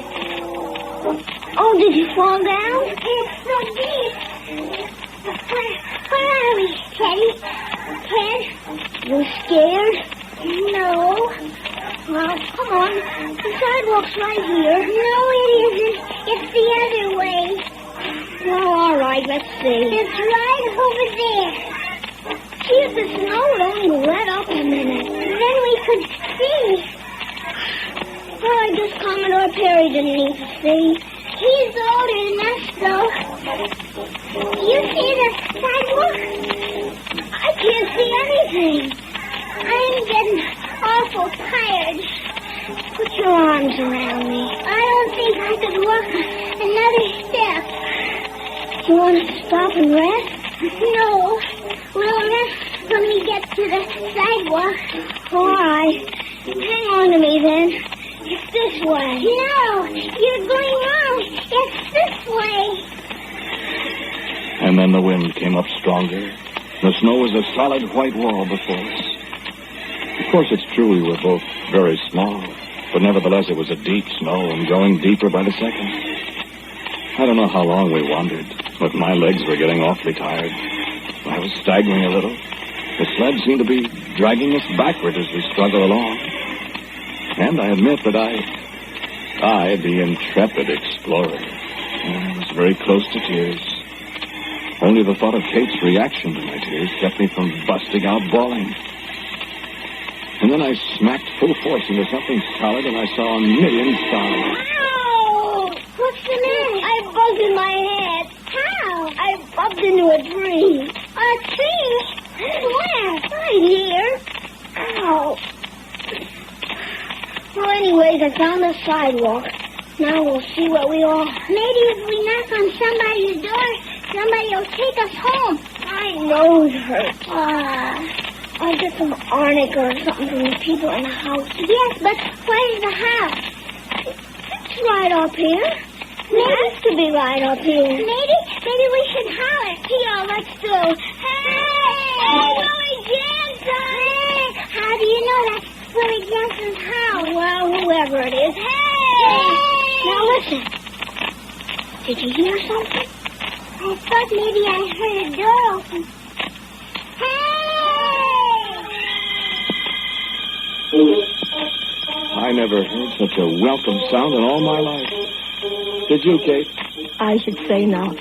Oh, did you fall down? It's so deep. Where are we, Teddy? Ted? You scared? No. Well, come on. The sidewalk's right here. No, it isn't. It's the other way. Well, all right, let's see. It's right over there. See, if the snow would only let up a minute. Then we could see. Well, I guess Commodore Perry didn't need to see. He's older than us, though. You see the sidewalk? I can't see anything. I'm getting awful tired. Put your arms around me. I don't think I could walk another step. You want to stop and rest? No. We'll rest when we get to the sidewalk. All right. Hang on to me, then. It's this way. No, you're going wrong. It's this way. And then the wind came up stronger. The snow was a solid white wall before us. Of course, it's true we were both very small, but nevertheless it was a deep snow and growing deeper by the second. I don't know how long we wandered, but my legs were getting awfully tired. I was staggering a little. The sled seemed to be dragging us backward as we struggled along. And I admit that I, the intrepid explorer, I was very close to tears. Only the thought of Kate's reaction to my tears kept me from busting out bawling. And then I smacked full force into something solid, and I saw a million stars. Ow! What's the matter? I bugged in my head. How? I bumped into a tree. A tree? Where? Right here. Ow. Well, anyways, I found the sidewalk. Now we'll see what we all... Maybe if we knock on somebody's door, somebody will take us home. My nose hurts. I'll get some arnica or something from the people in the house. Yes, but where's the house? It's right up here. Maybe it could be right up here. Maybe we should holler. Yeah, let's go. Hey, Willie Jansen! Hey, how do you know that's Willie Jensen's house? Well, whoever it is. Hey! Now listen. Did you hear something? I thought maybe I heard a door open. I never heard such a welcome sound in all my life. Did you, Kate? I should say not.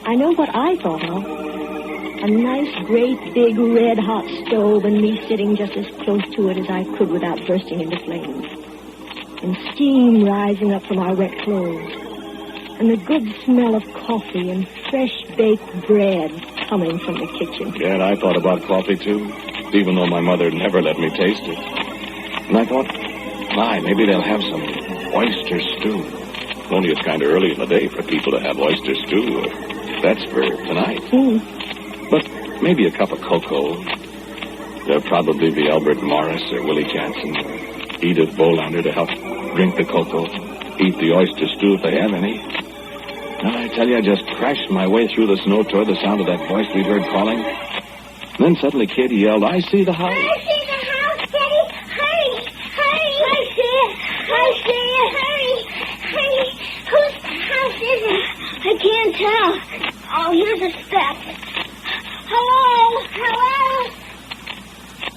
I know what I thought of. A nice, great, big, red-hot stove and me sitting just as close to it as I could without bursting into flames. And steam rising up from our wet clothes. and the good smell of coffee and fresh baked bread coming from the kitchen. Yeah, and I thought about coffee, too, even though my mother never let me taste it. And I thought, my, maybe they'll have some oyster stew. Only it's kind of early in the day for people to have oyster stew. That's for tonight. But maybe a cup of cocoa. There'll probably be Albert Morris or Willie Jansen or Edith Bolander to help drink the cocoa, eat the oyster stew if they have any. And I tell you, I just crashed my way through the snow toward the sound of that voice we'd heard calling. Then suddenly Katie yelled, I see the house. I see the house, Daddy. Hurry, hurry. I see it. I see it. Hurry, hurry. Whose house is it? I can't tell. Oh, here's a step. Hello, hello.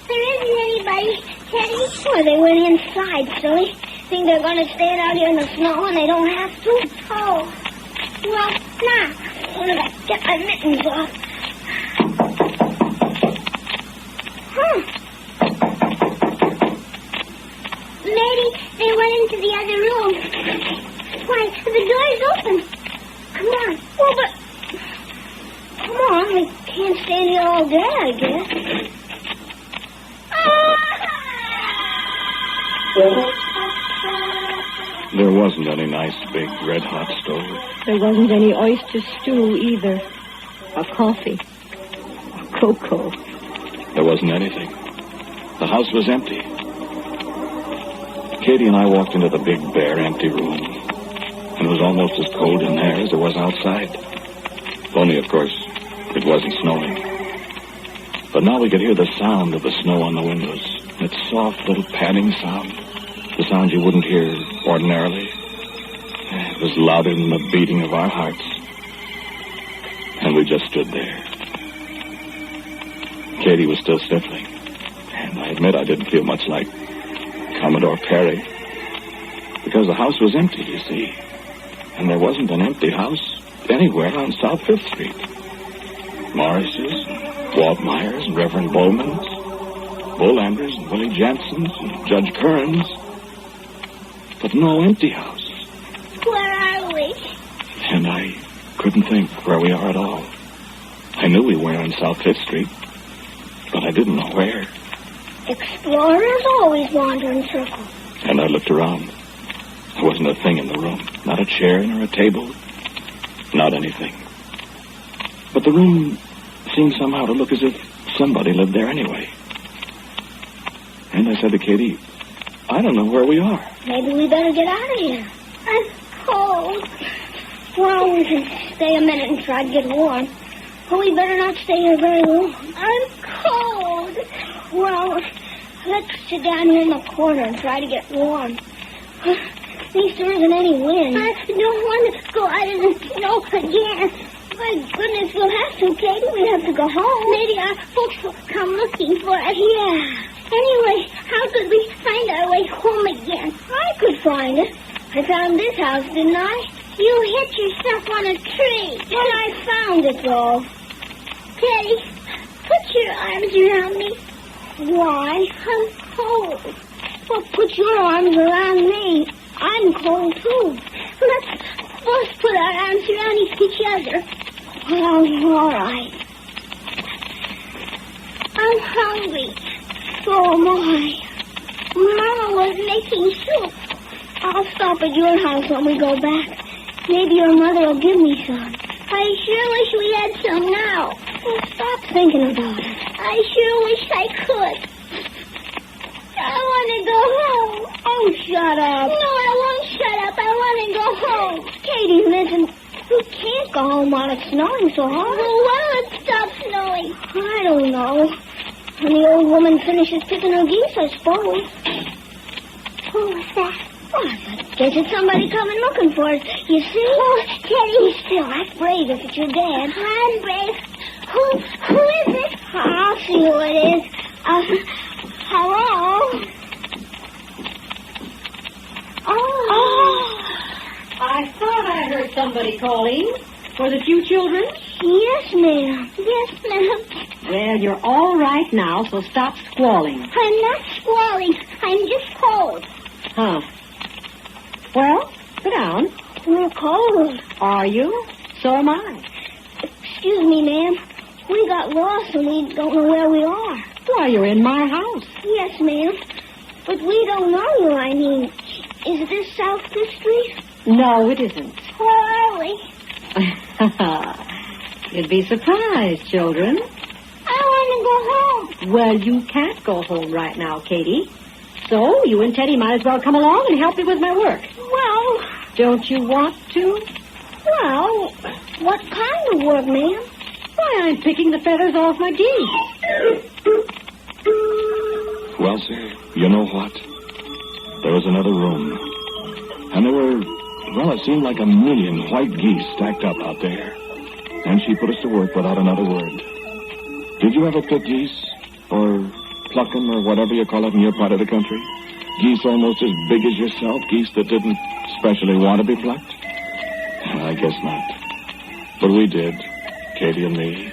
There isn't anybody, Teddy. Well, they went inside, silly. Think they're going to stand out here in the snow and they don't have to? Oh. Well, now, I'm going to get my mittens off. Maybe they went into the other room. Why, the door's open. Come on. Well, but... Come on, we can't stand here all day, I guess. There wasn't any nice big red-hot stove. There wasn't any oyster stew either. Or coffee. Or cocoa. There wasn't anything. The house was empty. Katie and I walked into the big, bare, empty room. And it was almost as cold in there as it was outside. Only, of course, it wasn't snowing. But now we could hear the sound of the snow on the windows. That soft little padding sound. The sound you wouldn't hear ordinarily. It was louder than the beating of our hearts. And we just stood there. Katie was still sniffling. And I admit I didn't feel much like Commodore Perry. Because the house was empty, you see. And there wasn't an empty house anywhere on South 5th Street. Morris's, Walt Myers, and Reverend Bowman's, Bolanders, and Willie Jansen's, and Judge Kern's. But no empty house. Where are we? And I couldn't think where we are at all. I knew we were on South 5th Street, but I didn't know where. Explorers always wander in circles. And I looked around. There wasn't a thing in the room. Not a chair nor a table. Not anything. But the room seemed somehow to look as if somebody lived there anyway. And I said to Katie, I don't know where we are. Maybe we better get out of here. I'm cold. Well, we can stay a minute and try to get warm. But we better not stay here very long. I'm cold. Well, let's sit down here in the corner and try to get warm. At least there isn't any wind. I don't want to go out in the snow again. My goodness, we'll have to, Katie. We have to go home. Maybe our folks will come looking for us. Yeah. Anyway, how could we find our way home again? I could find it. I found this house, didn't I? You hit yourself on a tree. And I found it, though. Teddy, put your arms around me. Why? I'm cold. Well, put your arms around me. I'm cold, too. Let's both put our arms around each other. Well, all right. I'm hungry. So am I. Mama was making soup. I'll stop at your house when we go back. Maybe your mother will give me some. I sure wish we had some now. Well, stop thinking about it. I sure wish I could. I want to go home. Oh, shut up. No, I won't shut up. I want to go home. Katie, listen. You can't go home while it's snowing so hard. Well, when will it stop snowing? I don't know. When the old woman finishes picking her geese, I suppose. Who was that? Oh, I guess it's somebody coming looking for us. You see? Oh, Teddy. Still, act brave if it's your dad. I'm brave. Who is it? I'll see who it is. Hello? Oh. I thought I heard somebody calling. Was it you children? Yes, ma'am. Yes, ma'am. Well, you're all right now, so stop squalling. I'm not squalling. I'm just cold. Huh. Well, sit down. We're cold. Are you? So am I. Excuse me, ma'am. We got lost and we don't know where we are. Why, you're in my house. Yes, ma'am. But we don't know you, I mean. Is this South Fifth Street? No, it isn't. Where are we? You'd be surprised, children. I want to go home. Well, you can't go home right now, Katie. So you and Teddy might as well come along and help me with my work. Well... Don't you want to? Well, what kind of work, ma'am? Why, I'm picking the feathers off my geese. Well, sir, you know what? There was another room. And there were, well, it seemed like a million white geese stacked up out there. And she put us to work without another word. Did you ever pick geese? Or pluck 'em, or whatever you call it in your part of the country? Geese almost as big as yourself? Geese that didn't especially want to be plucked? I guess not. But we did, Katie and me.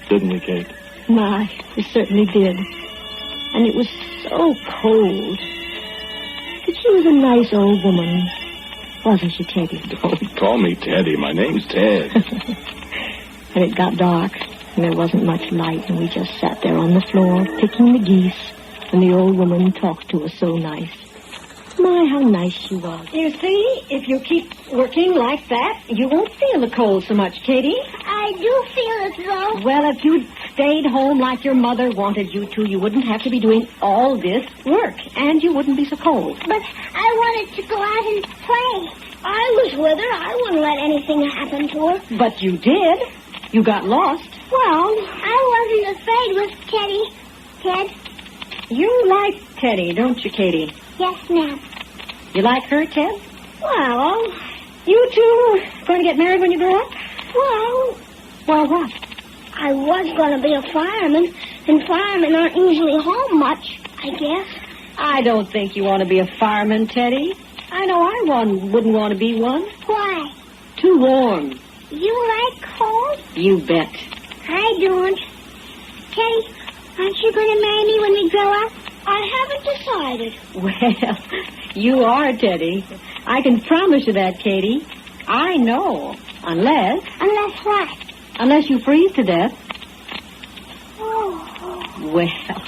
Didn't we, Kate? My, we certainly did. And it was so cold. But she was a nice old woman, wasn't she, Teddy? Don't call me Teddy. My name's Ted. And it got dark, and there wasn't much light, and we just sat there on the floor picking the geese, and the old woman talked to us so nice. My, how nice she was. You see, if you keep working like that, you won't feel the cold so much, Katie. I do feel it, though. Well, if you'd stayed home like your mother wanted you to, you wouldn't have to be doing all this work, and you wouldn't be so cold. But I wanted to go out and play. I was with her. I wouldn't let anything happen to her. But you did. You got lost. Well, I wasn't afraid with Teddy. Ted? You like Teddy, don't you, Katie? Yes, ma'am. You like her, Ted? Well, you two going to get married when you grow up? Well, what? I was going to be a fireman, and firemen aren't usually home much, I guess. I don't think you want to be a fireman, Teddy. I know I wouldn't want to be one. Why? Too warm. You like cold? You bet. I don't. Teddy, aren't you going to marry me when we grow up? I haven't decided. Well, you are, Teddy. I can promise you that, Katie. I know. Unless... Unless what? Unless you freeze to death. Oh. Well,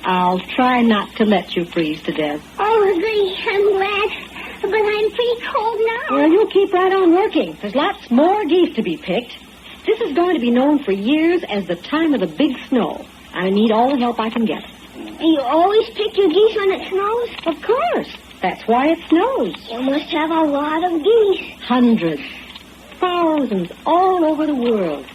I'll try not to let you freeze to death. Oh, goody, I'm glad. But I'm pretty cold now. Well, you'll keep right on working. There's lots more geese to be picked. This is going to be known for years as the time of the big snow. I need all the help I can get. Do you always pick your geese when it snows? Of course. That's why it snows. You must have a lot of geese. Hundreds. Thousands all over the world.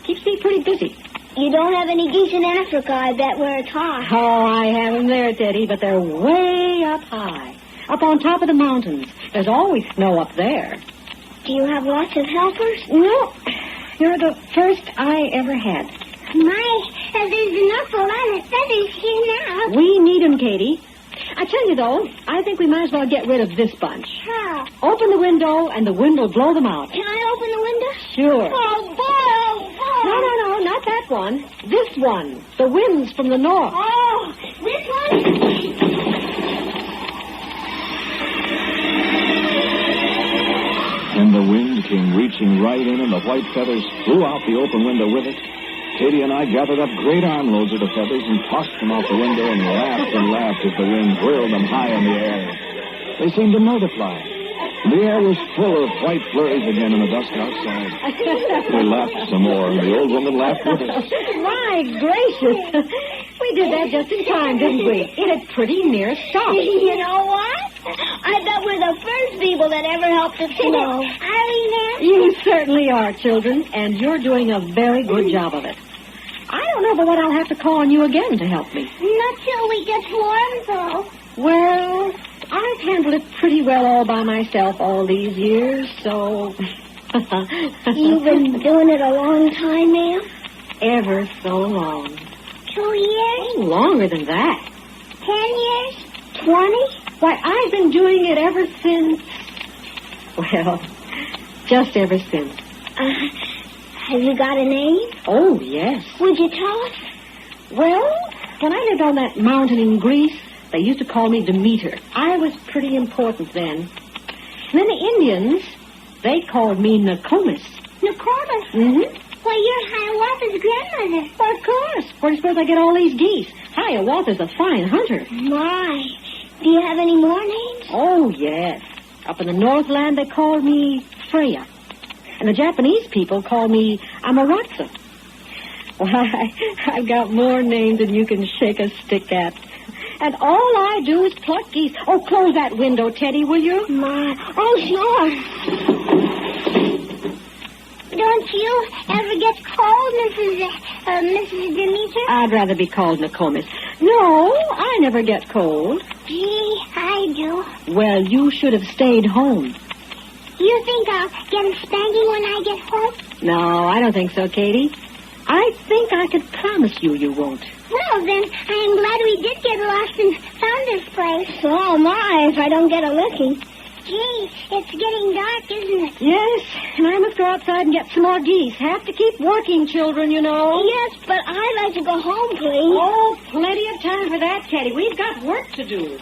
Keeps me pretty busy. You don't have any geese in Africa, I bet, where it's hot. Oh, I have them there, Teddy, but they're way up high. Up on top of the mountains. There's always snow up there. Do you have lots of helpers? No. You're the first I ever had. There's an awful lot of feathers here now. We need them, Katie. I tell you, though, I think we might as well get rid of this bunch. How? Open the window, and the wind will blow them out. Can I open the window? Sure. Oh, boy, No, not that one. This one. The wind's from the north. Oh, this one? And the wind came reaching right in, and the white feathers flew out the open window with it. Katie and I gathered up great armloads of the feathers and tossed them out the window and laughed as the wind whirled them high in the air. They seemed to multiply. The air was full of white flurries again in the dusk outside. We laughed some more, and the old woman laughed with us. My gracious. We did that just in time, didn't we? It had pretty near stopped. You know what? I bet we're the first people that ever helped it snow. Are we, Nan? You certainly are, children, and you're doing a very good job of it. I don't know but what I'll have to call on you again to help me. Not till we get warm, though. Well, I've handled it pretty well all by myself all these years, so... You've been doing it a long time, ma'am? Ever so long. 2 years? Oh, longer than that. 10 years? 20? Why, I've been doing it ever since... Well, just ever since. Have you got a name? Oh, yes. Would you tell us? Well, when I lived on that mountain in Greece, they used to call me Demeter. I was pretty important then. And then the Indians, they called me Nokomis. Nokomis? Mm-hmm. Why, you're Hiawatha's grandmother. Well, of course. Where do you suppose I get all these geese? Hiawatha's a fine hunter. My. Do you have any more names? Oh, yes. Up in the Northland, they called me Freya. And the Japanese people call me Amaterasu. Why, I've got more names than you can shake a stick at. And all I do is pluck geese. Oh, close that window, Teddy, will you? Oh, sure. Don't you ever get cold, Mrs. Demeter? I'd rather be called Nokomis. No, I never get cold. Gee, I do. Well, you should have stayed home. You think I'll get a spanking when I get home? No, I don't think so, Katie. I think I could promise you won't. Well, then, I'm glad we did get lost and found this place. So am I, if I don't get a licking. Gee, it's getting dark, isn't it? Yes, and I must go outside and get some more geese. Have to keep working, children, you know. Yes, but I'd like to go home, please. Oh, plenty of time for that, Teddy. We've got work to do.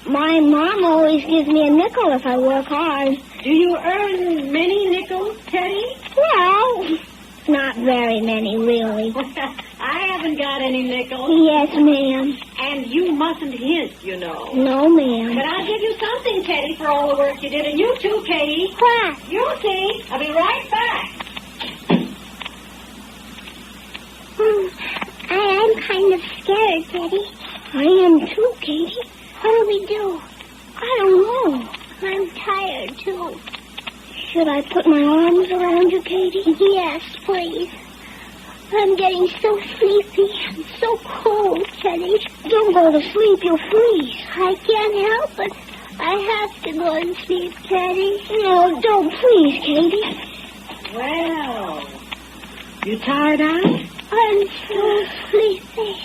My mom always gives me a nickel if I work hard. Do you earn many nickels, Teddy? Well, not very many, really. I haven't got any nickels. Yes, ma'am. And you mustn't hint, you know. No, ma'am. But I'll give you something, Teddy, for all the work you did. And you too, Katie. What? You'll see. I'll be right back. I'm kind of scared, Teddy. I am too, Katie. What do we do? I don't know. I'm tired, too. Should I put my arms around you, Katie? Yes, please. I'm getting so sleepy and so cold, Teddy. Don't go to sleep, you'll freeze. I can't help it. I have to go to sleep, Teddy. No, don't, please, Katie. Well, you tired out? I'm so sleepy.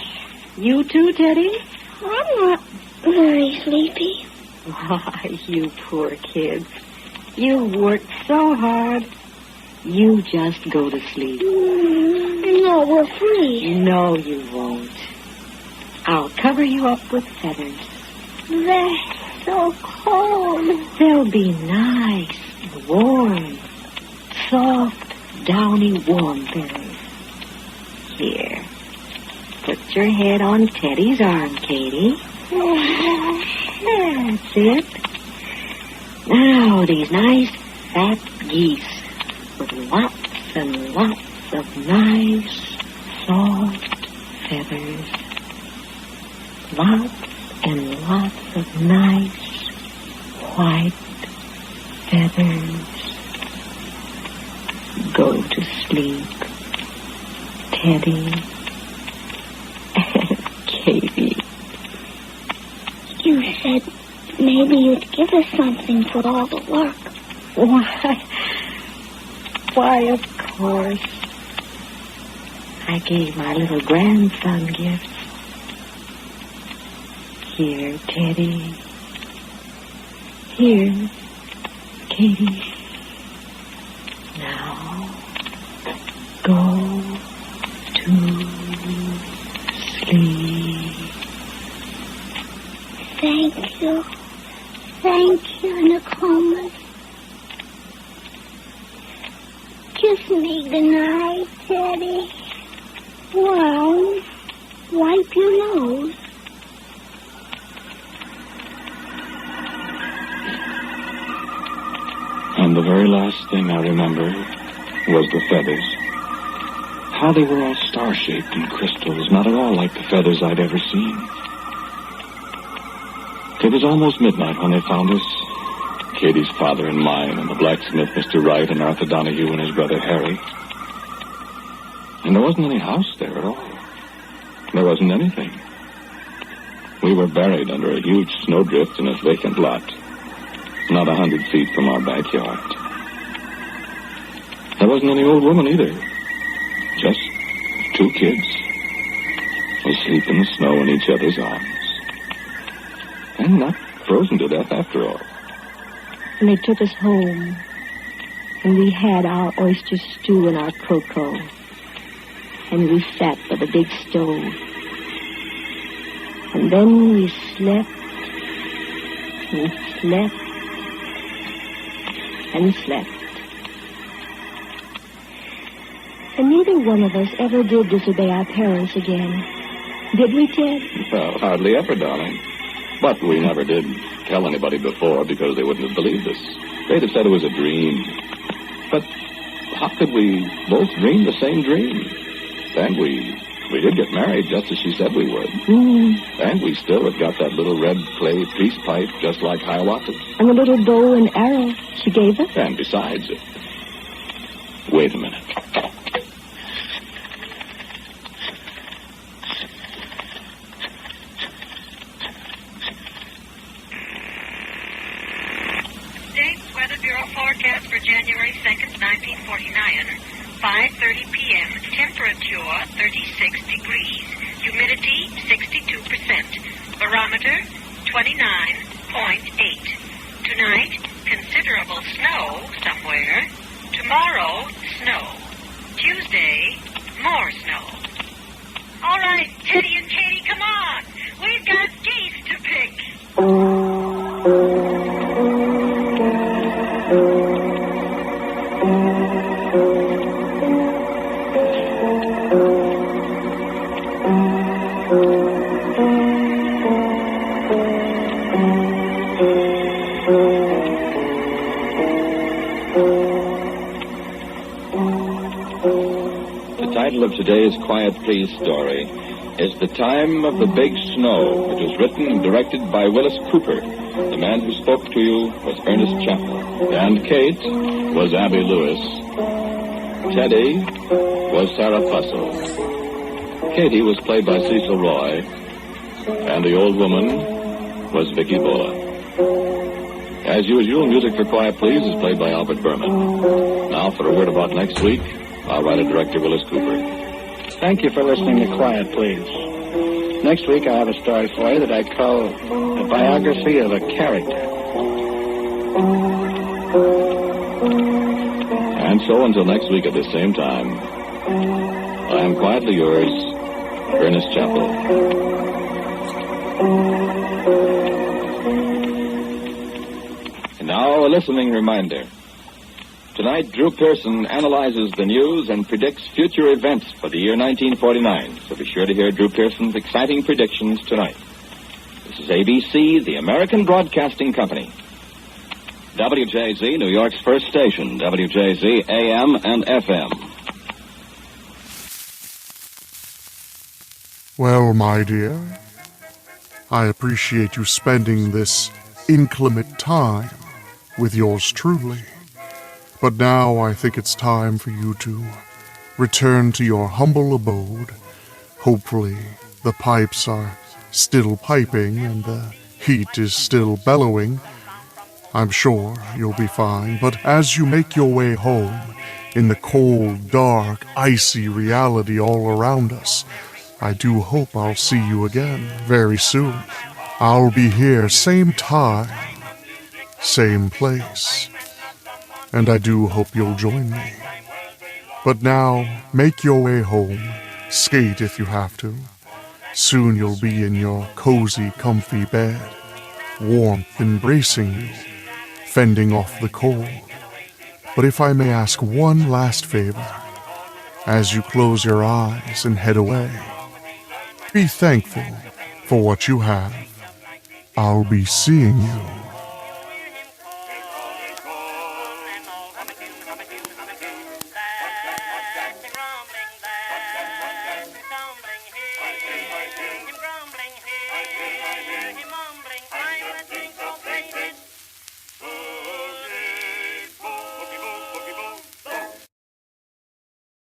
You too, Teddy? I'm not very sleepy. Why, you poor kids. You worked so hard. You just go to sleep. No, we'll freeze. No, you won't. I'll cover you up with feathers. They're so cold. They'll be nice and warm. Soft, downy, warm feathers. Here. Put your head on Teddy's arm, Katie. That's it. Now, these nice, fat geese with lots and lots of nice, soft feathers. Lots and lots of nice, white feathers. Go to sleep, Teddy and Katie. You said maybe you'd give us something for all the work. Why, of course. I gave my little grandson gifts. Here, Teddy. Here, Katie. Now, go to sleep. Thank you. Thank you, Nokomis. Kiss me goodnight, Teddy. Well, wipe your nose. And the very last thing I remember was the feathers. How they were all star-shaped and crystals, not at all like the feathers I'd ever seen. It was almost midnight when they found us. Katie's father and mine, and the blacksmith, Mr. Wright, and Arthur Donahue and his brother Harry. And there wasn't any house there at all. There wasn't anything. We were buried under a huge snowdrift in a vacant lot, not 100 feet from our backyard. There wasn't any old woman either. Just 2 kids asleep in the snow in each other's arms. And not frozen to death after all. And they took us home. And we had our oyster stew and our cocoa. And we sat by the big stove. And then we slept and slept and slept. And neither one of us ever did disobey our parents again. Did we, Ted? Well, hardly ever, darling. But we never did tell anybody before because they wouldn't have believed us. They'd have said it was a dream. But how could we both dream the same dream? And we did get married just as she said we would. And we still have got that little red clay peace pipe just like Hiawatha. And the little bow and arrow she gave us? And besides it. Wait a minute. State's Weather Bureau forecast for January 2nd, 1949. 5:30 p.m. Temperature 36 degrees. Humidity 62%. Barometer 29.8. Tonight, considerable snow somewhere. Tomorrow, snow. Tuesday, more snow. All right, Teddy and Katie, come on. We've got geese to pick. The title of today's Quiet Please story is The Time of the Big Snow. It was written and directed by Willis Cooper. The man who spoke to you was Ernest Chappell. And Kate was Abby Lewis. Teddy was Sarah Fussell. Katie was played by Cecil Roy. And the old woman was Vicky Bola. As usual, music for Quiet Please is played by Albert Berman. Now for a word about next week, our writer-director Willis Cooper. Thank you for listening to Quiet Please. Next week I have a story for you that I call A Biography of a Character. And so until next week at the same time, I am quietly yours, Ernest Chappell. And now a listening reminder. Tonight, Drew Pearson analyzes the news and predicts future events for the year 1949. So be sure to hear Drew Pearson's exciting predictions tonight. This is ABC, the American Broadcasting Company. WJZ, New York's first station. WJZ, AM and FM. Well, my dear, I appreciate you spending this inclement time with yours truly. But now I think it's time for you to return to your humble abode. Hopefully the pipes are still piping and the heat is still bellowing. I'm sure you'll be fine, but as you make your way home in the cold, dark, icy reality all around us, I do hope I'll see you again very soon. I'll be here same time, same place. And I do hope you'll join me. But now, make your way home. Skate if you have to. Soon you'll be in your cozy, comfy bed. Warmth embracing you, fending off the cold. But if I may ask one last favor, as you close your eyes and head away, be thankful for what you have. I'll be seeing you